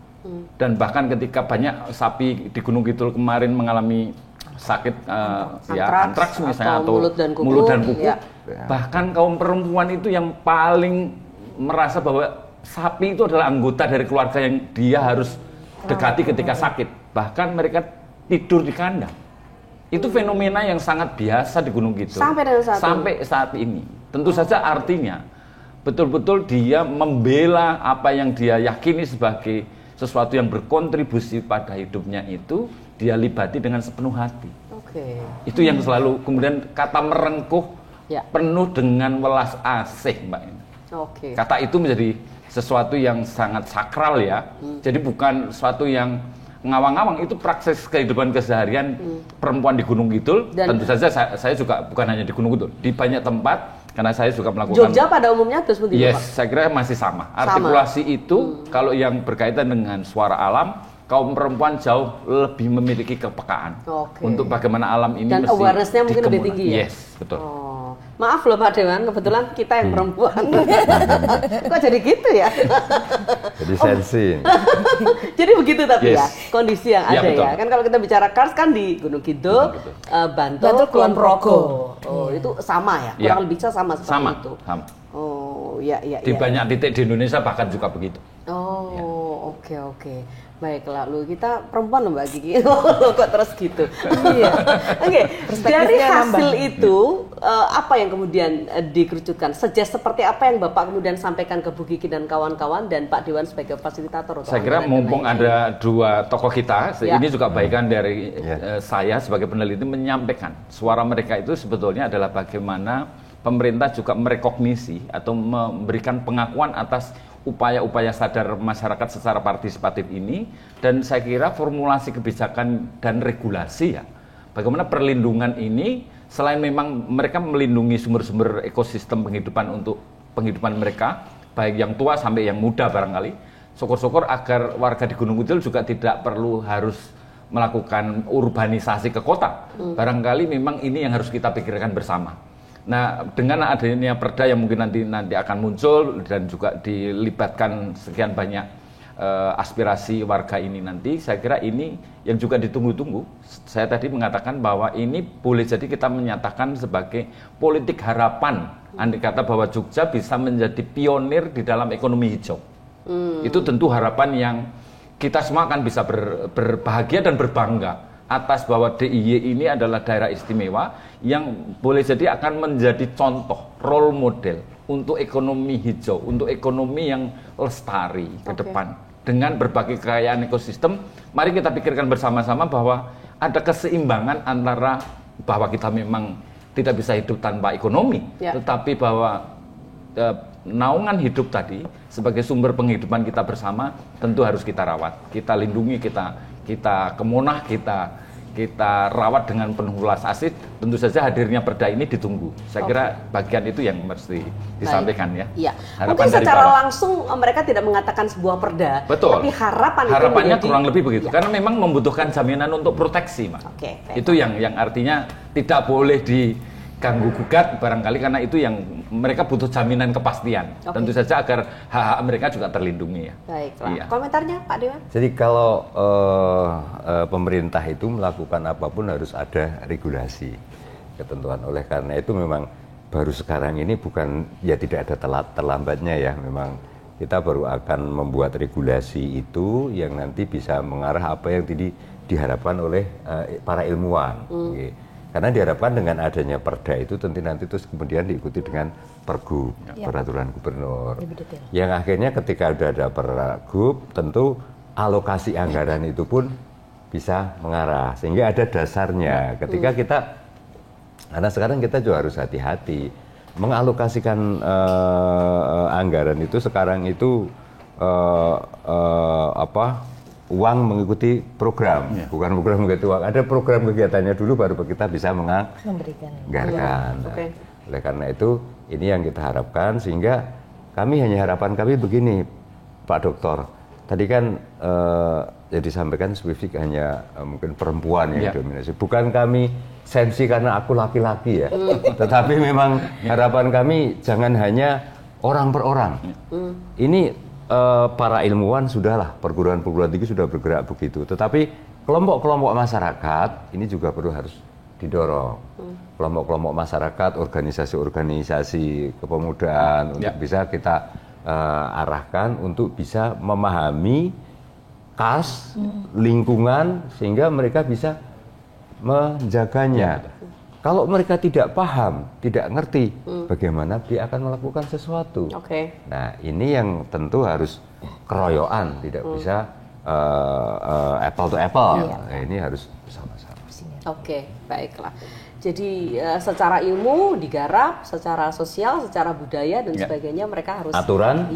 Dan bahkan ketika banyak sapi di Gunung Kidul kemarin mengalami sakit antraks misalnya atau mulut dan kuku, bahkan kaum perempuan itu yang paling merasa bahwa sapi itu adalah anggota dari keluarga yang dia harus dekati ketika sakit. Bahkan mereka tidur di kandang. Itu fenomena yang sangat biasa di Gunung Kidul sampai saat ini. Tentu saja artinya betul-betul dia membela apa yang dia yakini sebagai sesuatu yang berkontribusi pada hidupnya itu dia libati dengan sepenuh hati. Itu yang selalu kemudian kata merengkuh penuh dengan welas asih Mbak. Kata itu menjadi sesuatu yang sangat sakral ya. Jadi bukan sesuatu yang ngawang-ngawang, itu praksis kehidupan keseharian perempuan di Gunung Kidul. Tentu saja saya juga bukan hanya di Gunung Kidul, di banyak tempat. Karena saya juga melakukan Jogja pada umumnya terus begitu Pak? Saya kira masih sama. Artikulasi itu kalau yang berkaitan dengan suara alam, kaum perempuan jauh lebih memiliki kepekaan untuk bagaimana alam ini dan awareness-nya mungkin lebih tinggi ya? Yes, betul. Maaf loh Pak Dewan, kebetulan kita yang perempuan. Kok jadi gitu ya? Jadi sensi. Jadi begitu tapi ya, kondisi yang ada betul. ya. Kan kalau kita bicara Kars kan di Gunung Kidul, Bantul, Kulon Progo. Itu sama ya? Kurang lebih sama seperti itu. Sama. Oh, ya. Di banyak titik di Indonesia bahkan juga begitu. Oke. Baiklah, kita perempuan loh Mbak Kiki. Kok terus gitu? Iya. Oke. Dari hasil itu apa yang kemudian dikerucutkan? Seperti apa yang Bapak kemudian sampaikan ke Bu Kiki dan kawan-kawan dan Pak Dewan sebagai fasilitator? Saya kira mumpung ada dua tokoh kita, ini juga bagian dari saya sebagai peneliti menyampaikan suara mereka itu sebetulnya adalah bagaimana pemerintah juga merekognisi atau memberikan pengakuan atas upaya-upaya sadar masyarakat secara partisipatif ini, dan saya kira formulasi kebijakan dan regulasi ya, bagaimana perlindungan ini selain memang mereka melindungi sumber-sumber ekosistem penghidupan untuk penghidupan mereka, baik yang tua sampai yang muda barangkali, syukur-syukur agar warga di Gunung Kidul juga tidak perlu harus melakukan urbanisasi ke kota. Barangkali memang ini yang harus kita pikirkan bersama. Nah, dengan adanya perda yang mungkin nanti akan muncul dan juga dilibatkan sekian banyak aspirasi warga ini nanti, saya kira ini yang juga ditunggu-tunggu. Saya tadi mengatakan bahwa ini boleh jadi kita menyatakan sebagai politik harapan, andai kata bahwa Jogja bisa menjadi pionir di dalam ekonomi hijau. Itu tentu harapan yang kita semua akan bisa berbahagia dan berbangga atas bahwa DIY ini adalah daerah istimewa yang boleh jadi akan menjadi contoh, role model untuk ekonomi hijau, untuk ekonomi yang lestari ke depan. Dengan berbagai kekayaan ekosistem, mari kita pikirkan bersama-sama bahwa ada keseimbangan antara bahwa kita memang tidak bisa hidup tanpa ekonomi, tetapi bahwa naungan hidup tadi sebagai sumber penghidupan kita bersama tentu harus kita rawat, kita lindungi, kita kemonah, kita rawat dengan penuh welas asih. Tentu saja hadirnya perda ini ditunggu. Saya kira bagian itu yang mesti disampaikan ya. Iya. Mungkin secara langsung mereka tidak mengatakan sebuah perda, betul, tapi harapannya kurang lebih begitu. Karena memang membutuhkan jaminan untuk proteksi, Mas. Itu yang artinya tidak boleh diganggu gugat barangkali, karena itu yang mereka butuh jaminan kepastian. Tentu saja agar hak-hak mereka juga terlindungi ya. Baiklah. Iya. Komentarnya Pak Dewan? Jadi kalau pemerintah itu melakukan apapun harus ada regulasi, ketentuan. Oleh karena itu memang baru sekarang ini bukan ya tidak ada terlambatnya ya, memang kita baru akan membuat regulasi itu yang nanti bisa mengarah apa yang diharapkan oleh para ilmuwan. Karena diharapkan dengan adanya perda itu tentu nanti terus kemudian diikuti dengan pergub, peraturan gubernur. Yang akhirnya ketika sudah ada pergub, tentu alokasi anggaran itu pun bisa mengarah. Sehingga ada dasarnya. Ketika kita, karena sekarang kita juga harus hati-hati. Mengalokasikan anggaran itu sekarang itu uang mengikuti program, bukan program mengikuti uang. Ada program kegiatannya dulu baru kita bisa menganggarkan. Oleh karena itu ini yang kita harapkan, sehingga harapan kami begini, Pak Doktor. Tadi kan yang disampaikan spesifik hanya mungkin perempuan yang dominasi. Bukan kami sensi karena aku laki-laki ya, tetapi memang harapan kami jangan hanya orang per orang. Ini para ilmuwan sudahlah, perguruan-perguruan tinggi sudah bergerak begitu. Tetapi kelompok-kelompok masyarakat ini juga perlu harus didorong. Kelompok-kelompok masyarakat, organisasi-organisasi kepemudaan untuk bisa kita arahkan untuk bisa memahami kas, lingkungan, sehingga mereka bisa menjaganya. Kalau mereka tidak paham, tidak ngerti, bagaimana dia akan melakukan sesuatu. Nah, ini yang tentu harus keroyokan, tidak bisa apple to apple. Nah, ini harus bersama-sama. Baiklah. Jadi secara ilmu digarap, secara sosial, secara budaya dan sebagainya mereka harus aturan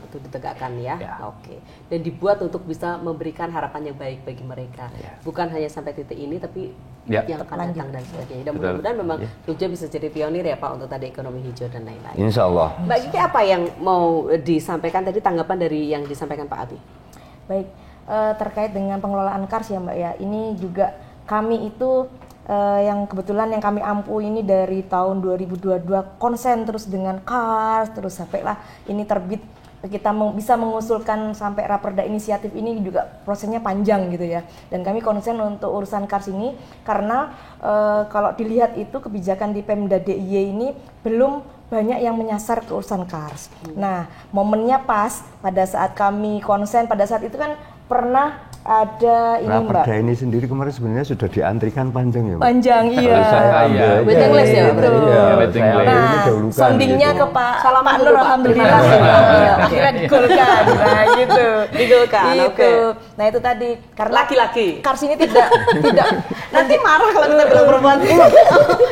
itu ditegakkan ya. Dan dibuat untuk bisa memberikan harapan yang baik bagi mereka. Bukan hanya sampai titik ini, tapi yang akan datang dan sebagainya. Dan mudah-mudahan memang Jogja bisa jadi pionir ya Pak untuk tadi ekonomi hijau dan lain-lain. Insya Allah. Mbak Kiki, apa yang mau disampaikan tadi, tanggapan dari yang disampaikan Pak Abi? Baik, terkait dengan pengelolaan kars ya Mbak ya. Ini juga kami itu yang kebetulan yang kami ampu ini dari tahun 2022 konsen terus dengan kars, terus sampailah ini terbit, kita bisa mengusulkan sampai raperda inisiatif ini juga prosesnya panjang gitu ya. Dan kami konsen untuk urusan kars ini karena kalau dilihat itu kebijakan di Pemda DIY ini belum banyak yang menyasar ke urusan Kars. Nah, momennya pas pada saat kami konsen, pada saat itu kan pernah ada ini Mbak. Perda ini sendiri kemarin sebenarnya sudah diantrikan panjang ya Mbak? Panjang, iya. Waiting list ya? Waiting list. Nah, soundingnya gitu. ke Pak Nur, alhamdulillah. Akhirnya digolkan, nah gitu. Digolkan, oke. Nah itu tadi, karena laki-laki. Kars ini tidak nanti marah kalau kita bilang perempuan.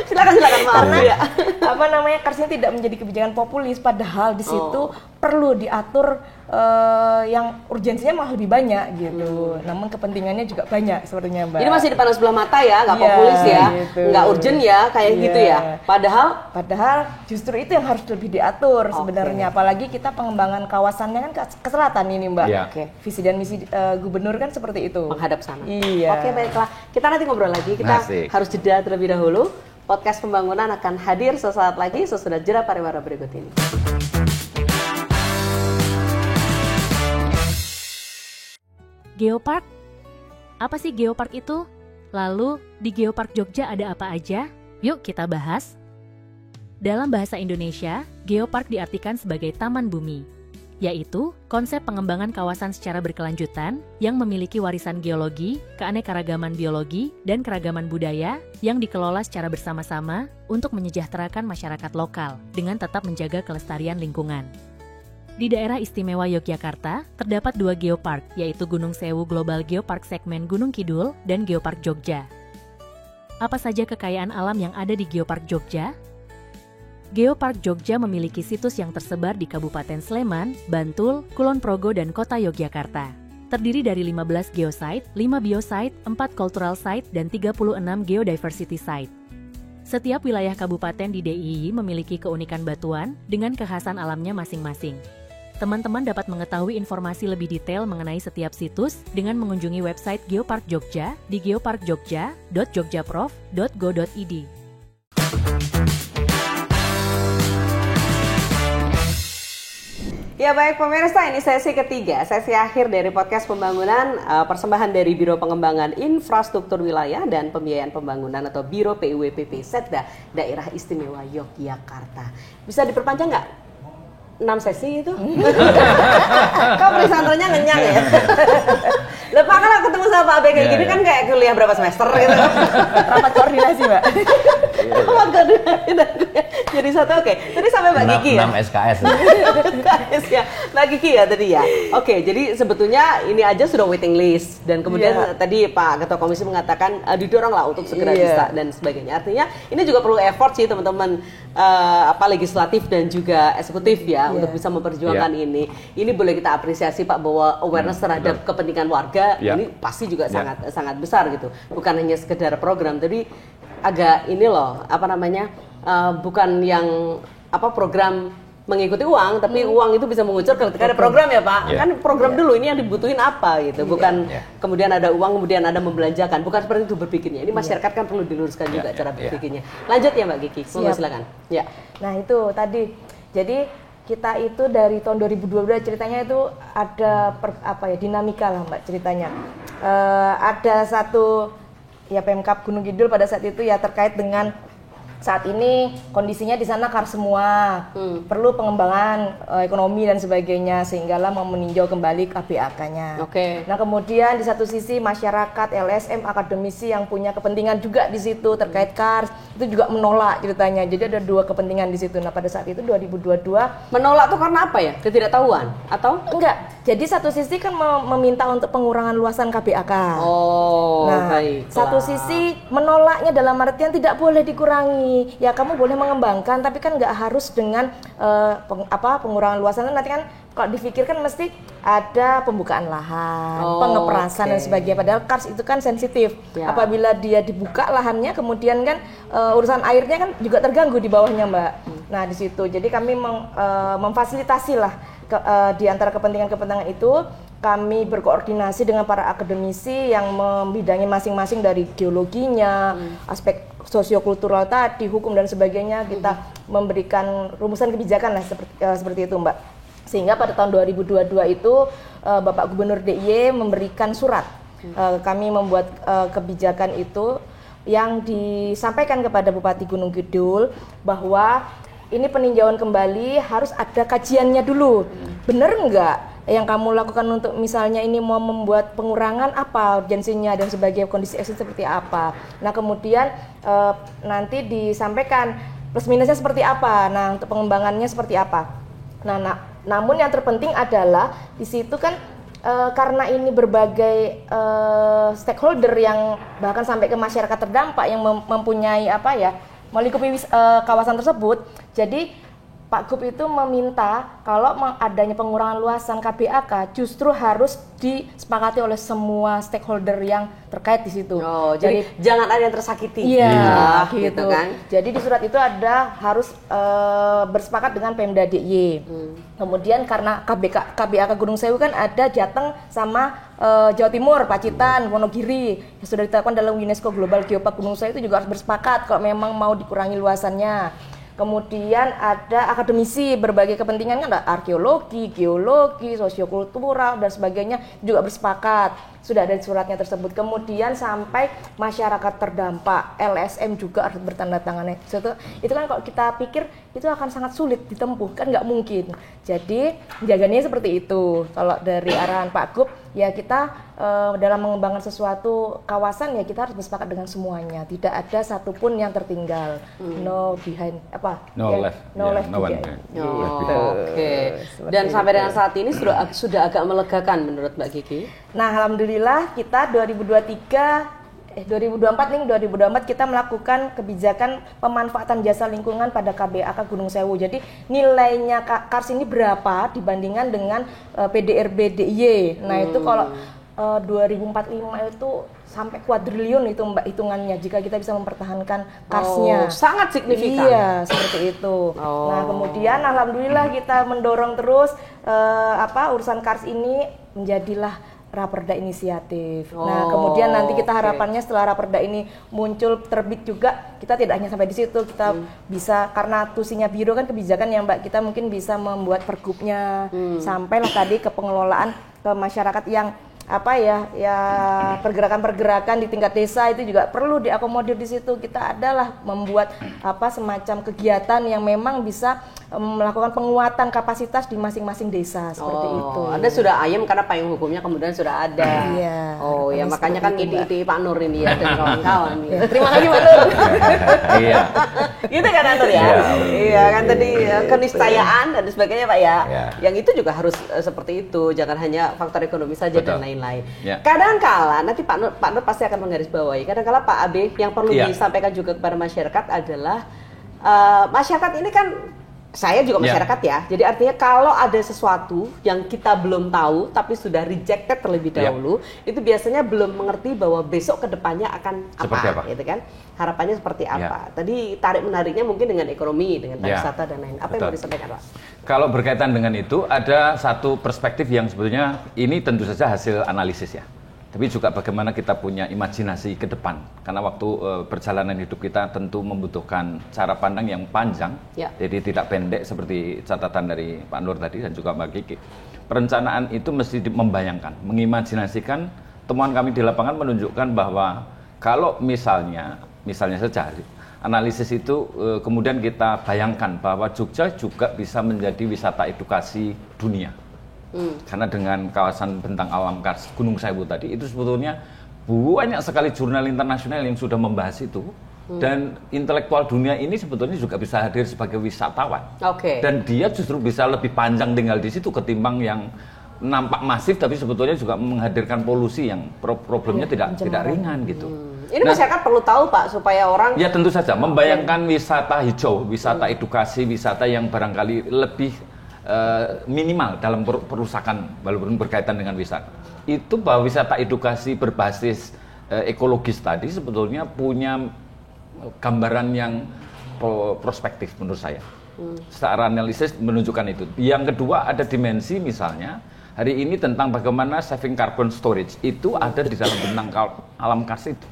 silakan marah. Karena Kars ini tidak menjadi kebijakan populis, padahal di situ perlu diatur yang urgensinya malah lebih banyak gitu. Namun kepentingannya juga banyak sepertinya Mbak. Ini masih dipandang sebelah mata ya, nggak populis ya, gitu. nggak urgent ya, kayak gitu ya. Padahal justru itu yang harus lebih diatur sebenarnya. Apalagi kita pengembangan kawasannya kan ke selatan ini Mbak. Visi dan misi gubernur kan seperti itu. Menghadap sana. Iya. Oke, baiklah. Kita nanti ngobrol lagi. Kita harus jeda terlebih dahulu. Podcast Pembangunan akan hadir sesaat lagi sesudah jeda pariwara berikut ini. Geopark? Apa sih Geopark itu? Lalu, di Geopark Jogja ada apa aja? Yuk kita bahas. Dalam bahasa Indonesia, Geopark diartikan sebagai taman bumi, yaitu konsep pengembangan kawasan secara berkelanjutan yang memiliki warisan geologi, keanekaragaman biologi, dan keragaman budaya yang dikelola secara bersama-sama untuk menyejahterakan masyarakat lokal dengan tetap menjaga kelestarian lingkungan. Di daerah istimewa Yogyakarta, terdapat 2 geopark, yaitu Gunung Sewu Global Geopark segmen Gunung Kidul dan Geopark Jogja. Apa saja kekayaan alam yang ada di Geopark Jogja? Geopark Jogja memiliki situs yang tersebar di Kabupaten Sleman, Bantul, Kulon Progo, dan Kota Yogyakarta. Terdiri dari 15 geosite, 5 biosite, 4 cultural site, dan 36 geodiversity site. Setiap wilayah kabupaten di DIY memiliki keunikan batuan dengan kekhasan alamnya masing-masing. Teman-teman dapat mengetahui informasi lebih detail mengenai setiap situs dengan mengunjungi website Geopark Jogja di geoparkjogja.jogjaprof.go.id. Ya baik pemirsa, ini sesi ketiga, sesi akhir dari podcast pembangunan, persembahan dari Biro Pengembangan Infrastruktur Wilayah dan Pembiayaan Pembangunan atau Biro PUWPP Setda Daerah Istimewa Yogyakarta. Bisa diperpanjang nggak? 6 sesi itu? Kok presenternya ngenyang ya? Lepas kalau ketemu sama Pak Abe kayak gini kan kayak kuliah berapa semester gitu. Rapat koordinasi Mbak. Rapat koordinasi jadi satu. Oke. Tadi sampai Mbak Kiki ya? 6 SKS. SKS ya. Mbak Kiki ya tadi ya. Oke, jadi sebetulnya ini aja sudah waiting list dan kemudian tadi Pak Ketua Komisi mengatakan didorong lah untuk segera bisa dan sebagainya. Artinya ini juga perlu effort sih teman-teman legislatif dan juga eksekutif ya untuk bisa memperjuangkan ini. Ini boleh kita apresiasi Pak bahwa awareness terhadap kepentingan warga ini pasti juga sangat besar gitu. Bukan hanya sekedar program, tapi agak ini loh, bukan yang program mengikuti uang, tapi uang itu bisa mengucur ketika ada program ya Pak. Kan program dulu ini yang dibutuhin apa gitu. Bukan kemudian ada uang, kemudian ada membelanjakan. Bukan seperti itu berpikirnya. Ini masyarakat kan perlu diluruskan juga cara berpikirnya. Lanjut ya Mbak Kiki, silakan. Ya. Nah itu tadi, jadi kita itu dari tahun 2022 ceritanya itu ada dinamika lah Mbak ceritanya. Ada satu Pemkab Gunung Kidul pada saat itu terkait dengan saat ini kondisinya di sana Kars semua, perlu pengembangan ekonomi dan sebagainya sehinggalah mau meninjau kembali KBAK-nya. Nah kemudian di satu sisi masyarakat, LSM, akademisi yang punya kepentingan juga di situ terkait Kars itu juga menolak ceritanya. Jadi ada 2 kepentingan di situ. Nah pada saat itu 2022 menolak tuh karena apa ya? Ketidaktahuan atau enggak? Jadi satu sisi kan meminta untuk pengurangan luasan KBAK. Baiklah. Satu sisi menolaknya dalam artian tidak boleh dikurangi. Ya kamu boleh mengembangkan, tapi kan nggak harus dengan pengurangan luasan. Nanti kan kalau dipikirkan mesti ada pembukaan lahan, pengeperasan dan sebagainya. Padahal Kars itu kan sensitif. Apabila dia dibuka lahannya, kemudian kan urusan airnya kan juga terganggu di bawahnya Mbak. Nah di situ, jadi kami memfasilitasi lah di antara kepentingan-kepentingan itu. Kami berkoordinasi dengan para akademisi yang membidangi masing-masing dari geologinya, aspek sosiokultural tadi, hukum dan sebagainya. Kita memberikan rumusan kebijakan lah seperti itu Mbak. Sehingga pada tahun 2022 itu Bapak Gubernur DIY memberikan surat. Kami membuat kebijakan itu yang disampaikan kepada Bupati Gunung Kidul bahwa ini peninjauan kembali harus ada kajiannya dulu. Bener nggak yang kamu lakukan untuk misalnya ini mau membuat pengurangan apa urgensinya dan sebagai kondisi eksis seperti apa. Nah kemudian nanti disampaikan plus minusnya seperti apa. Nah untuk pengembangannya seperti apa. Nah namun yang terpenting adalah di situ kan karena ini berbagai stakeholder yang bahkan sampai ke masyarakat terdampak yang mempunyai melingkupi kawasan tersebut. Jadi Pak Gub itu meminta kalau adanya pengurangan luasan KBAK justru harus disepakati oleh semua stakeholder yang terkait di situ. Oh, jadi jangan ada yang tersakiti. Iya, gitu kan. Jadi di surat itu ada harus bersepakat dengan Pemda DIY. Kemudian karena KBAK Gunung Sewu kan ada Jateng sama Jawa Timur, Pacitan, Wonogiri yang sudah ditetapkan dalam UNESCO Global Geopark Gunung Sewu itu juga harus bersepakat kalau memang mau dikurangi luasannya. Kemudian ada akademisi berbagai kepentingan kan ada arkeologi, geologi, sosiokultural dan sebagainya juga bersepakat. Sudah ada suratnya tersebut. Kemudian sampai masyarakat terdampak, LSM juga harus bertanda tangan. Itu kan kalau kita pikir itu akan sangat sulit ditempuh, kan nggak mungkin. Jadi jaganya seperti itu. Kalau dari arahan Pak Gub ya kita dalam mengembangkan sesuatu kawasan ya kita harus bersepakat dengan semuanya. Tidak ada satupun yang tertinggal. No behind left behind. Oke. Dan sampai dengan saat ini sudah agak melegakan menurut Mbak Kiki. Nah, alhamdulillah kita 2024 kita melakukan kebijakan pemanfaatan jasa lingkungan pada KBAK Gunung Sewu. Jadi nilainya KARS ini berapa dibandingkan dengan PDRB DIY. Nah, itu kalau 2045 itu sampai kuadriliun itu Mbak hitungannya jika kita bisa mempertahankan KARS-nya. Sangat signifikan. Iya, seperti itu. Nah, kemudian alhamdulillah kita mendorong terus urusan KARS ini menjadilah Raperda inisiatif. Nah, kemudian nanti kita harapannya setelah Raperda ini muncul terbit juga, kita tidak hanya sampai di situ, kita bisa karena tusinya biro kan kebijakan yang Mbak, kita mungkin bisa membuat pergubnya sampailah tadi ke pengelolaan ke masyarakat yang pergerakan-pergerakan di tingkat desa itu juga perlu diakomodir di situ. Kita adalah membuat semacam kegiatan yang memang bisa melakukan penguatan kapasitas di masing-masing desa seperti itu. Ada sudah ayam karena payung hukumnya kemudian sudah ada. Iya. Oh ya makanya kan ide-ide Pak Nur ini ya dan kawan-kawan. Terima kasih Pak Nur. Iya. Gitu kan Nur ya? Iya kan tadi keniscayaan dan sebagainya Pak ya. Yang itu juga harus seperti itu. Jangan hanya faktor ekonomi saja dan lain-lain. Kadang-kala nanti Pak Nur pasti akan menggarisbawahi. Kadang-kala Pak Abe yang perlu disampaikan juga kepada masyarakat adalah masyarakat ini kan saya juga masyarakat ya. Jadi artinya kalau ada sesuatu yang kita belum tahu tapi sudah rejected terlebih dahulu, itu biasanya belum mengerti bahwa besok kedepannya akan apa, gitu kan? Harapannya seperti apa? Tadi tarik menariknya mungkin dengan ekonomi, dengan pariwisata dan lain. Apa yang mau disampaikan Pak? Kalau berkaitan dengan itu ada satu perspektif yang sebetulnya ini tentu saja hasil analisis ya. Tapi juga bagaimana kita punya imajinasi ke depan. Karena waktu perjalanan hidup kita tentu membutuhkan cara pandang yang panjang. Jadi tidak pendek seperti catatan dari Pak Nur tadi dan juga Mbak Kiki. Perencanaan itu mesti membayangkan, mengimajinasikan. Temuan kami di lapangan menunjukkan bahwa kalau misalnya saja analisis itu kemudian kita bayangkan bahwa Jogja juga bisa menjadi wisata edukasi dunia. Karena dengan kawasan bentang alam KARS Gunung Sewu tadi itu sebetulnya banyak sekali jurnal internasional yang sudah membahas itu dan intelektual dunia ini sebetulnya juga bisa hadir sebagai wisatawan. Dan dia justru bisa lebih panjang tinggal di situ ketimbang yang nampak masif tapi sebetulnya juga menghadirkan polusi yang problemnya tidak ringan gitu. Ini masyarakat perlu tahu Pak supaya orang tentu saja membayangkan wisata hijau, wisata edukasi, wisata yang barangkali lebih minimal dalam perusakan walaupun berkaitan dengan wisata. Itu bahwa wisata edukasi berbasis ekologis tadi sebetulnya punya gambaran yang prospektif menurut saya. Secara analisis menunjukkan itu. Yang kedua ada dimensi misalnya hari ini tentang bagaimana saving carbon storage itu ada di dalam bentang alam KARS itu.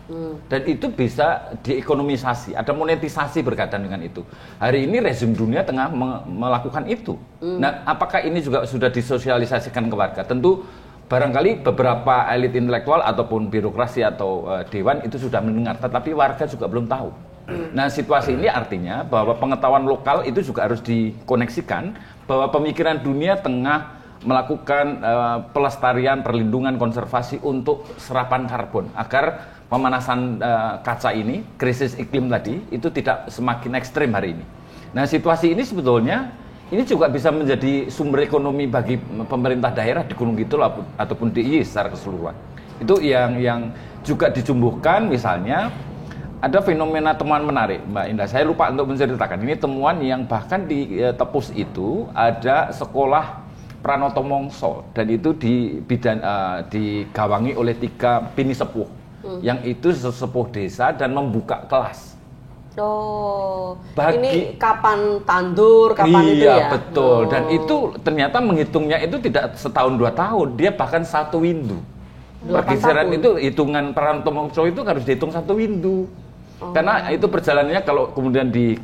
Dan itu bisa diekonomisasi, ada monetisasi berkaitan dengan itu. Hari ini rezim dunia tengah melakukan itu. Nah, apakah ini juga sudah disosialisasikan ke warga? Tentu barangkali beberapa elit intelektual ataupun birokrasi atau dewan itu sudah mendengar, tetapi warga juga belum tahu. Nah, situasi ini artinya bahwa pengetahuan lokal itu juga harus dikoneksikan bahwa pemikiran dunia tengah melakukan pelestarian, perlindungan, konservasi untuk serapan karbon agar pemanasan kaca ini, krisis iklim tadi itu tidak semakin ekstrim hari ini. Nah, situasi ini sebetulnya ini juga bisa menjadi sumber ekonomi bagi pemerintah daerah di Gunung Kidul ataupun DIY secara keseluruhan. Itu yang juga dijumbuhkan, misalnya ada fenomena temuan menarik, Mbak Indah. Saya lupa untuk menceritakan. Ini temuan yang bahkan di Tepus itu ada sekolah Pranoto Mongso dan itu digawangi oleh 3 bini sepuh, yang itu sesepuh desa dan membuka kelas. Oh, ini kapan tandur, kapan itu ya? Iya, betul. Dan itu ternyata menghitungnya itu tidak setahun 2 tahun, dia bahkan 1 windu. Pergeseran itu hitungan Pranoto Mongso itu harus dihitung 1 windu. Karena itu perjalanannya kalau kemudian di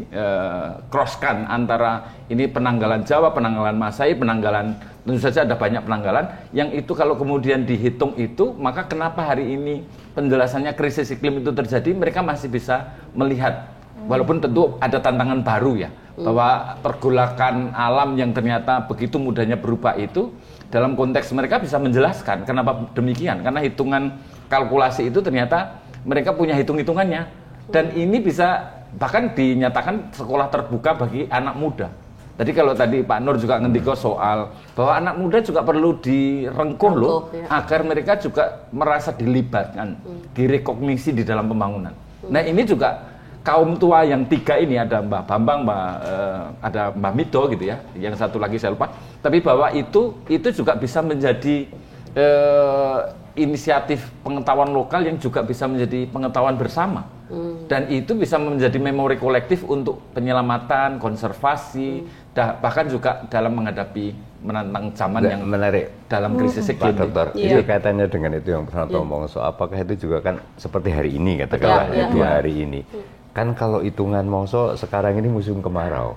crosskan antara ini penanggalan Jawa, penanggalan Masai, penanggalan, tentu saja ada banyak penanggalan, yang itu kalau kemudian dihitung itu, maka kenapa hari ini penjelasannya krisis iklim itu terjadi, mereka masih bisa melihat. Walaupun tentu ada tantangan baru ya, bahwa pergolakan alam yang ternyata begitu mudahnya berubah itu, dalam konteks mereka bisa menjelaskan kenapa demikian. Karena hitungan kalkulasi itu ternyata mereka punya hitung-hitungannya. Dan ini bisa bahkan dinyatakan sekolah terbuka bagi anak muda. Jadi kalau tadi Pak Nur juga ngendiko soal bahwa anak muda juga perlu direngkuh loh, agar mereka juga merasa dilibatkan, direkognisi di dalam pembangunan. Nah, ini juga kaum tua yang 3 ini, ada Mbah Bambang, ada Mbah Mido gitu ya, yang satu lagi saya lupa. Tapi bahwa itu juga bisa menjadi inisiatif pengetahuan lokal yang juga bisa menjadi pengetahuan bersama. Dan itu bisa menjadi memori kolektif untuk penyelamatan, konservasi, bahkan juga dalam menghadapi menantang zaman yang menarik dalam krisis iklim. Pak Dokter, itu kaitannya dengan itu yang Pranoto Mongso, apakah itu juga kan seperti hari ini katakanlah hari ini. Kan kalau hitungan Mongso sekarang ini musim kemarau.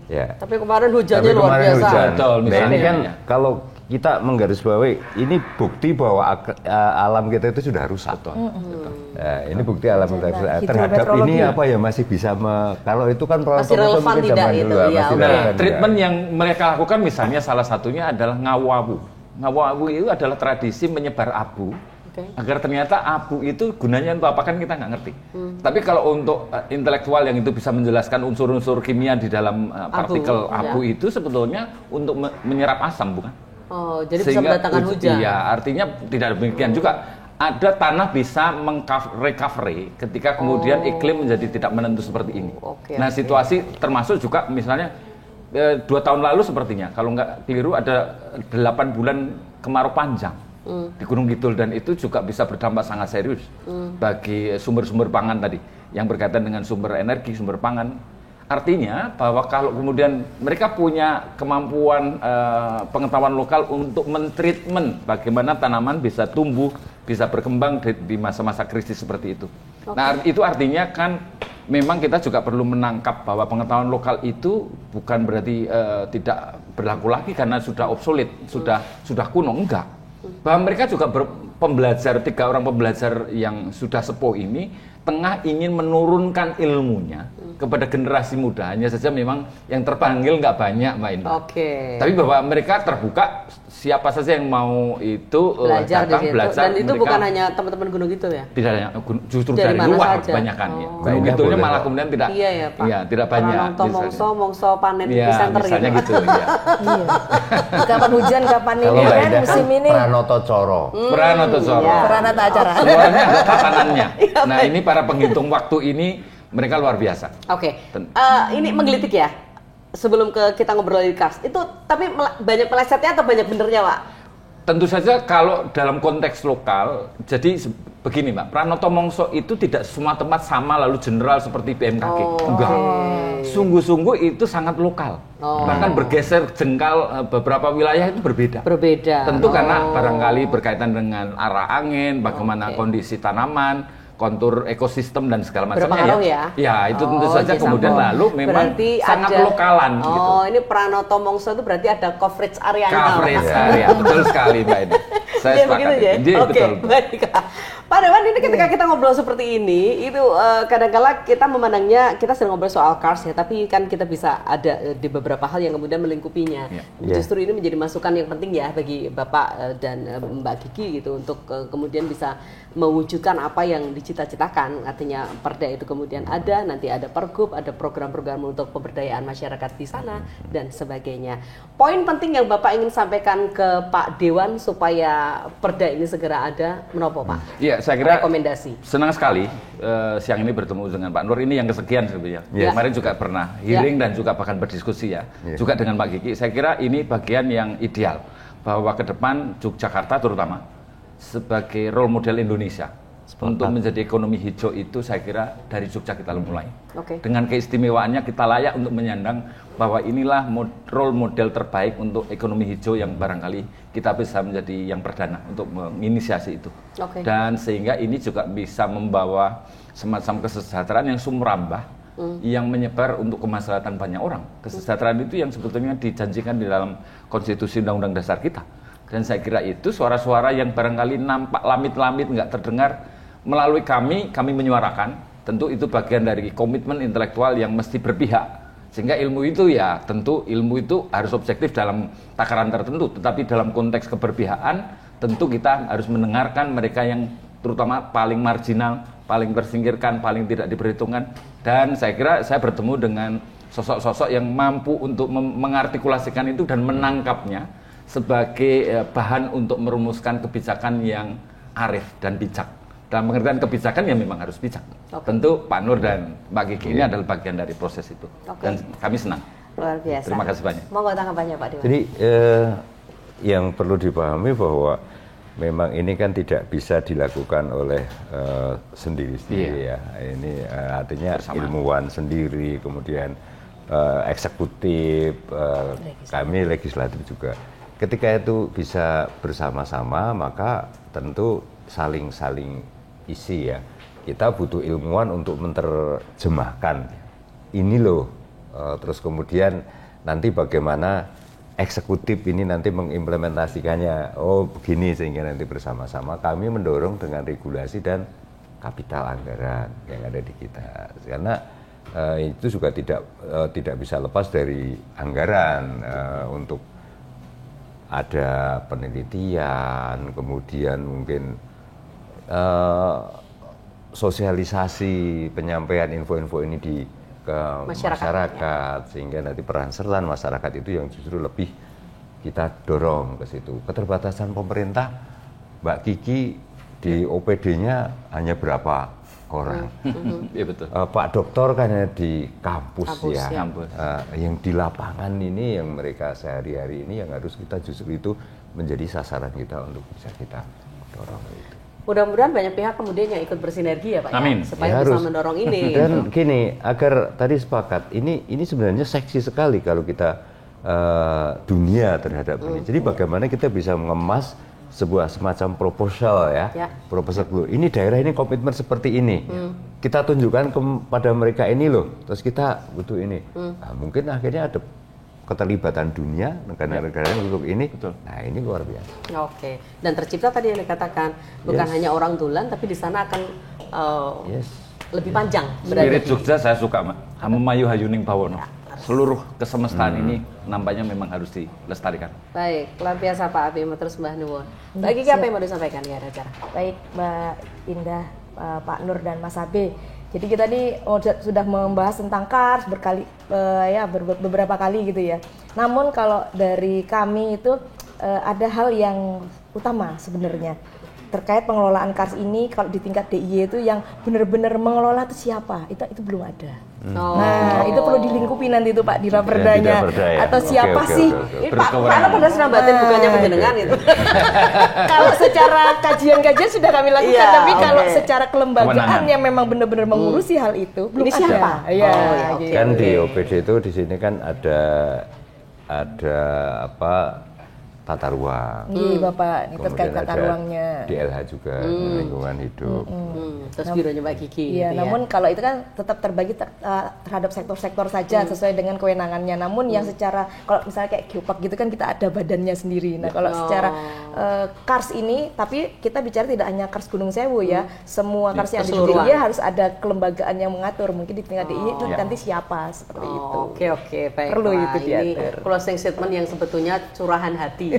Ya. Tapi kemarin hujannya luar biasa. Betul, nah, ini kan kalau kita menggarisbawahi, ini bukti bahwa alam kita itu sudah rusak. Nah, ini bukti alam kita rusak. Terhadap ini apa ya masih bisa kalau itu kan masih relevan tidak itu ya. Nah, treatment yang mereka lakukan misalnya salah satunya adalah ngawawu. Ngawawu itu adalah tradisi menyebar abu. Agar ternyata abu itu gunanya untuk apa kan kita nggak ngerti. Tapi kalau untuk intelektual yang itu bisa menjelaskan unsur-unsur kimia di dalam partikel abu itu sebetulnya untuk menyerap asam, bukan? Oh, jadi sehingga bisa mendatangkan hujan. Iya, artinya tidak demikian juga. Ada tanah bisa recovery ketika kemudian iklim menjadi tidak menentu seperti ini. Nah, situasi termasuk juga misalnya 2 tahun lalu sepertinya, kalau nggak keliru ada 8 bulan kemarau panjang di Gunung Kidul, dan itu juga bisa berdampak sangat serius bagi sumber-sumber pangan tadi yang berkaitan dengan sumber energi, sumber pangan. Artinya bahwa kalau kemudian mereka punya kemampuan pengetahuan lokal untuk mentreatment bagaimana tanaman bisa tumbuh, bisa berkembang di masa-masa krisis seperti itu. Nah, itu artinya kan memang kita juga perlu menangkap bahwa pengetahuan lokal itu bukan berarti tidak berlaku lagi karena sudah obsolete, sudah kuno, enggak. Bahwa mereka juga pembelajar, 3 orang pembelajar yang sudah sepuh ini tengah ingin menurunkan ilmunya kepada generasi muda. Hanya saja memang yang terpanggil nggak banyak, Mbak Indah. Tapi bahwa mereka terbuka, siapa saja yang mau itu belajar datang, belajar. Dan itu mereka, bukan hanya teman-teman Gunung Kidul ya? Tidak hanya, justru dari luar kebanyakan ya. Gunung Kidulnya malah kemudian tidak. Iya ya, Pak. Iya, tidak banyak. Pranoto Mongso panen di center misalnya gitu. Iya. Kapan hujan, kapan ini kan musim ini. Pranoto Coro. Pranoto Coro. Pranata acara. Semuanya ada tatanannya. Nah, ini para penghitung waktu ini mereka luar biasa. Ini menggelitik ya. Sebelum kita ngobrol di Kars, itu tapi banyak melesetnya atau banyak benernya, Pak? Tentu saja kalau dalam konteks lokal, jadi begini, Mbak, Pranoto Mongso itu tidak semua tempat sama lalu general seperti BMKG. Enggak. Sungguh-sungguh itu sangat lokal. Bahkan bergeser jengkal beberapa wilayah itu berbeda. Tentu karena barangkali berkaitan dengan arah angin, bagaimana kondisi tanaman, kontur ekosistem dan segala macamnya berpengaruh ya. Ya, itu tentu saja kemudian lalu memang berarti sangat lokalan gitu. Ini Pranoto Mongso itu berarti ada coverage area. Coverage area, betul sekali Mbak Edi. Saya sepakat. Begitu ya? Betul. Baik. Pak Dewan, ini ketika kita ngobrol seperti ini, itu kadang-kala kita memandangnya, kita sering ngobrol soal cars ya, tapi kan kita bisa ada di beberapa hal yang kemudian melingkupinya. Justru ini menjadi masukan yang penting ya bagi Bapak dan Mbak Kiki gitu, untuk kemudian bisa mewujudkan apa yang dicita-citakan. Artinya perda itu kemudian ada, nanti ada pergub, ada program-program untuk pemberdayaan masyarakat di sana, dan sebagainya. Poin penting yang Bapak ingin sampaikan ke Pak Dewan supaya perda ini segera ada, menopo Pak? Iya, saya kira rekomendasi. Senang sekali siang ini bertemu dengan Pak Nur, ini yang kesekian sebenarnya. Kemarin juga pernah hearing dan juga bahkan berdiskusi ya, juga dengan Pak Kiki. Saya kira ini bagian yang ideal, bahwa ke depan Yogyakarta terutama sebagai role model Indonesia untuk menjadi ekonomi hijau itu, saya kira dari Jogja kita mulai. Dengan keistimewaannya kita layak untuk menyandang bahwa inilah role model terbaik untuk ekonomi hijau yang barangkali kita bisa menjadi yang perdana untuk menginisiasi itu. Dan sehingga ini juga bisa membawa semacam kesejahteraan yang sumrambah, yang menyebar untuk kemaslahatan banyak orang. Kesejahteraan itu yang sebetulnya dijanjikan di dalam konstitusi Undang-Undang Dasar kita. Dan saya kira itu suara-suara yang barangkali nampak lamit-lamit nggak terdengar, melalui kami menyuarakan. Tentu itu bagian dari komitmen intelektual yang mesti berpihak. Sehingga ilmu itu ya, tentu ilmu itu harus objektif dalam takaran tertentu, tetapi dalam konteks keberpihakan tentu kita harus mendengarkan mereka yang terutama paling marginal, paling tersingkirkan, paling tidak diperhitungkan. Dan saya kira saya bertemu dengan sosok-sosok yang mampu untuk mengartikulasikan itu dan menangkapnya sebagai bahan untuk merumuskan kebijakan yang arif dan bijak. Dalam pengertian kebijakan ya memang harus bijak. Tentu Pak Nur dan Mbak Kiki ini adalah bagian dari proses itu. Dan kami senang. Luar biasa. Terima kasih banyak. Monggo tanggapannya Pak Dewan. Jadi yang perlu dipahami bahwa memang ini kan tidak bisa dilakukan oleh sendiri-sendiri ya. Ini artinya ilmuwan sendiri, kemudian eksekutif, kami legislatif juga. Ketika itu bisa bersama-sama, maka tentu saling isi ya. Kita butuh ilmuwan untuk menerjemahkan ini loh. Terus kemudian nanti bagaimana eksekutif ini nanti mengimplementasikannya. Oh begini, sehingga nanti bersama-sama kami mendorong dengan regulasi dan kapital anggaran yang ada di kita. Karena itu juga tidak bisa lepas dari anggaran untuk ada penelitian, kemudian mungkin sosialisasi penyampaian info-info ini ke masyarakat, sehingga nanti peran serta masyarakat itu yang justru lebih kita dorong ke situ. Keterbatasan pemerintah, Mbak Kiki di OPD-nya hanya berapa orang? Iya betul. Pak Dokter kan di kampus ya. Yang di lapangan ini yang mereka sehari-hari ini yang harus kita justru itu menjadi sasaran kita untuk bisa kita dorong itu. Mudah-mudahan banyak pihak kemudian yang ikut bersinergi ya Pak. Amin. Ya, supaya bisa mendorong ini. Dan gini, agar tadi sepakat, ini sebenarnya seksi sekali kalau kita dunia terhadap ini. Jadi bagaimana kita bisa mengemas sebuah semacam proposal ya. Proposal dulu. Ini daerah ini komitmen seperti ini. Kita tunjukkan kepada mereka ini loh. Terus kita butuh ini. Nah, mungkin akhirnya ada keterlibatan dunia negara-negara untuk ini. Betul. Nah ini luar biasa. Oke. Dan tercipta tadi yang dikatakan bukan hanya orang Tulan, tapi di sana akan lebih panjang. Spirit Jogja saya suka, Mak. Memayu Hayuning Bawono. Seluruh kesemestaan ini nampaknya memang harus dilestarikan. Baik, luar biasa Pak Abi, terus Mbak Nuwun. Bagi apa yang mau disampaikan ya acara? Baik Mbak Indah, Pak Nur dan Mas Abe. Jadi kita nih sudah membahas tentang KARS beberapa kali gitu ya. Namun kalau dari kami itu ada hal yang utama sebenarnya terkait pengelolaan KARS ini. Kalau di tingkat DIY itu yang benar-benar mengelola itu siapa? Itu belum ada. Nah itu perlu dilingkupi nanti itu Pak di raperdanya atau siapa sih? Pak karena pada Batin bukannya penjenengan itu. Kalau secara kajian-kajian sudah kami lakukan, tapi kalau secara kelembagaan yang memang benar-benar mengurusi hal itu belum ada. Siapa? Kan di OPD itu di sini kan ada apa tata ruang. Iya Bapak, ini terkait Kemudian tata ada ruangnya. DLH juga, lingkungan hidup. Terus bironya Mbak Kiki. Iya, gitu namun kalau itu kan tetap terbagi terhadap sektor-sektor saja sesuai dengan kewenangannya. Namun yang secara kalau misalnya kayak Geopark gitu kan kita ada badannya sendiri. Nah kalau secara Kars ini, tapi kita bicara tidak hanya Kars Gunung Sewu ya, semua Kars yang ada di DIY harus ada kelembagaan yang mengatur. Mungkin di tingkat DIY itu nanti siapa seperti itu. Oke, baik. Perlu itu ini diatur. closing statement yang sebetulnya curahan hati.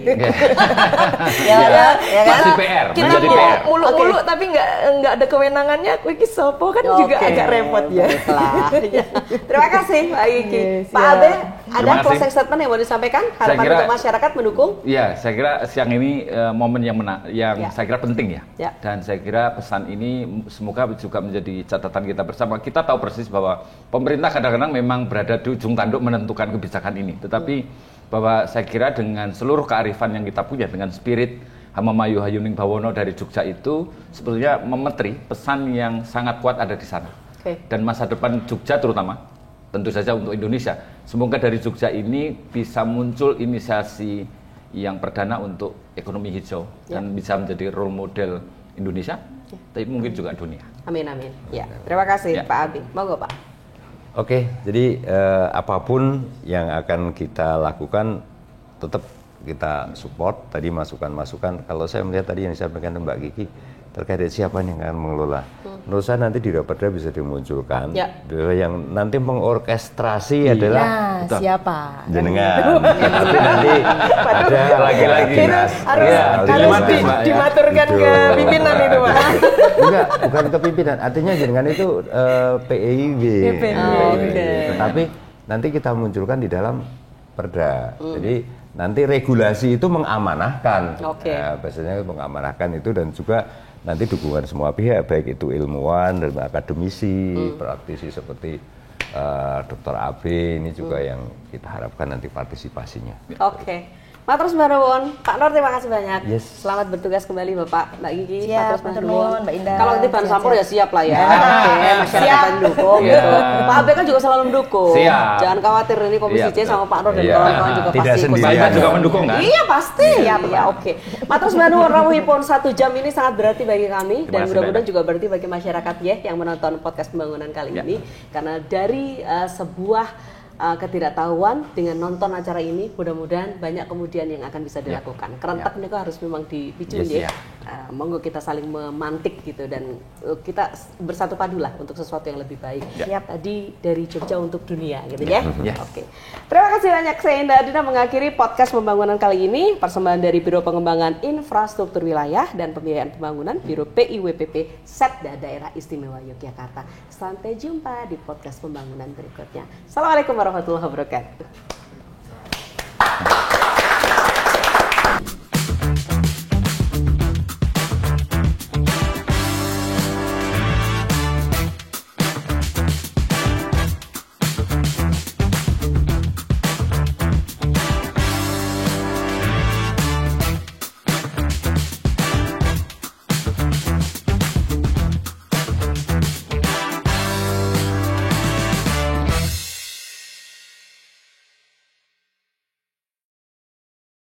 Ya kan? Masih PR, Kita menjadi PR. muluk-muluk tapi nggak ada kewenangannya, Wiki Sopo kan juga agak repot ya. Terima kasih Pak Kiki. Pak Abe, ada closing statement yang mau disampaikan? Harapan untuk masyarakat mendukung? Ya, saya kira siang ini momen yang saya kira penting ya. Dan saya kira pesan ini semoga juga menjadi catatan kita bersama. Kita tahu persis bahwa pemerintah kadang-kadang memang berada di ujung tanduk menentukan kebijakan ini. Tetapi bahwa saya kira dengan seluruh kearifan yang kita punya, dengan spirit Hamamayu Hayuning Bawono dari Jogja itu sebetulnya memetri pesan yang sangat kuat ada di sana. Dan masa depan Jogja terutama, tentu saja untuk Indonesia, semoga dari Jogja ini bisa muncul inisiasi yang perdana untuk ekonomi hijau dan bisa menjadi role model Indonesia, tapi mungkin juga dunia. Amin. Ya, terima kasih Pak Abi. Monggo Pak. Oke, jadi apapun yang akan kita lakukan tetap kita support. Tadi masukan-masukan, kalau saya melihat tadi yang disampaikan Mbak Kiki terkait siapa yang akan mengelola. Menurut saya nanti di Rapperda bisa dimunculkan. Yang nanti mengorkestrasi adalah siapa? Jenengan. Tapi nanti ada lagi-lagi harus dimaturkan ke pimpinan itu Pak. Enggak, bukan ke pimpinan. Artinya jenengan itu PEIW. Tetapi nanti kita munculkan di dalam perda. Jadi nanti regulasi itu mengamanahkan. Biasanya mengamanahkan itu dan juga nanti dukungan semua pihak, baik itu ilmuwan dan akademisi, praktisi seperti Dr. AB ini juga yang kita harapkan nanti partisipasinya. Matur Mbak Rawon, Pak Nur terima kasih banyak. Selamat bertugas kembali Bapak, Mbak Gigi, Matur nuwun, Mbak Indah. Kalau nanti bahan sampur ya siap lah ya. Masyarakat mendukung gitu. Pak Abe kan juga selalu mendukung. Jangan khawatir, ini Komisi C sama Pak Nur dan kawan-kawan juga pasti ikut. Pak juga mendukung kan? Iya pasti. Ya Matur Mbak Nur, Rawuhipun 1 jam ini sangat berarti bagi kami dan mudah-mudahan juga berarti bagi masyarakat ya yang menonton podcast pembangunan kali ini, karena dari sebuah ketidaktahuan dengan nonton acara ini mudah-mudahan banyak kemudian yang akan bisa dilakukan. Kerentak ini harus memang dipicu ya. Monggo kita saling memantik gitu dan kita bersatu padulah untuk sesuatu yang lebih baik. Tadi dari Jogja untuk dunia gitu ya. Terima kasih banyak. Saya Indah Adina mengakhiri podcast pembangunan kali ini. Persembahan dari Biro Pengembangan Infrastruktur Wilayah dan Pembiayaan Pembangunan Biro PIWPP Setda Daerah Istimewa Yogyakarta. Sampai jumpa di podcast pembangunan berikutnya. Assalamualaikum warahmatullahi wabarakatuh.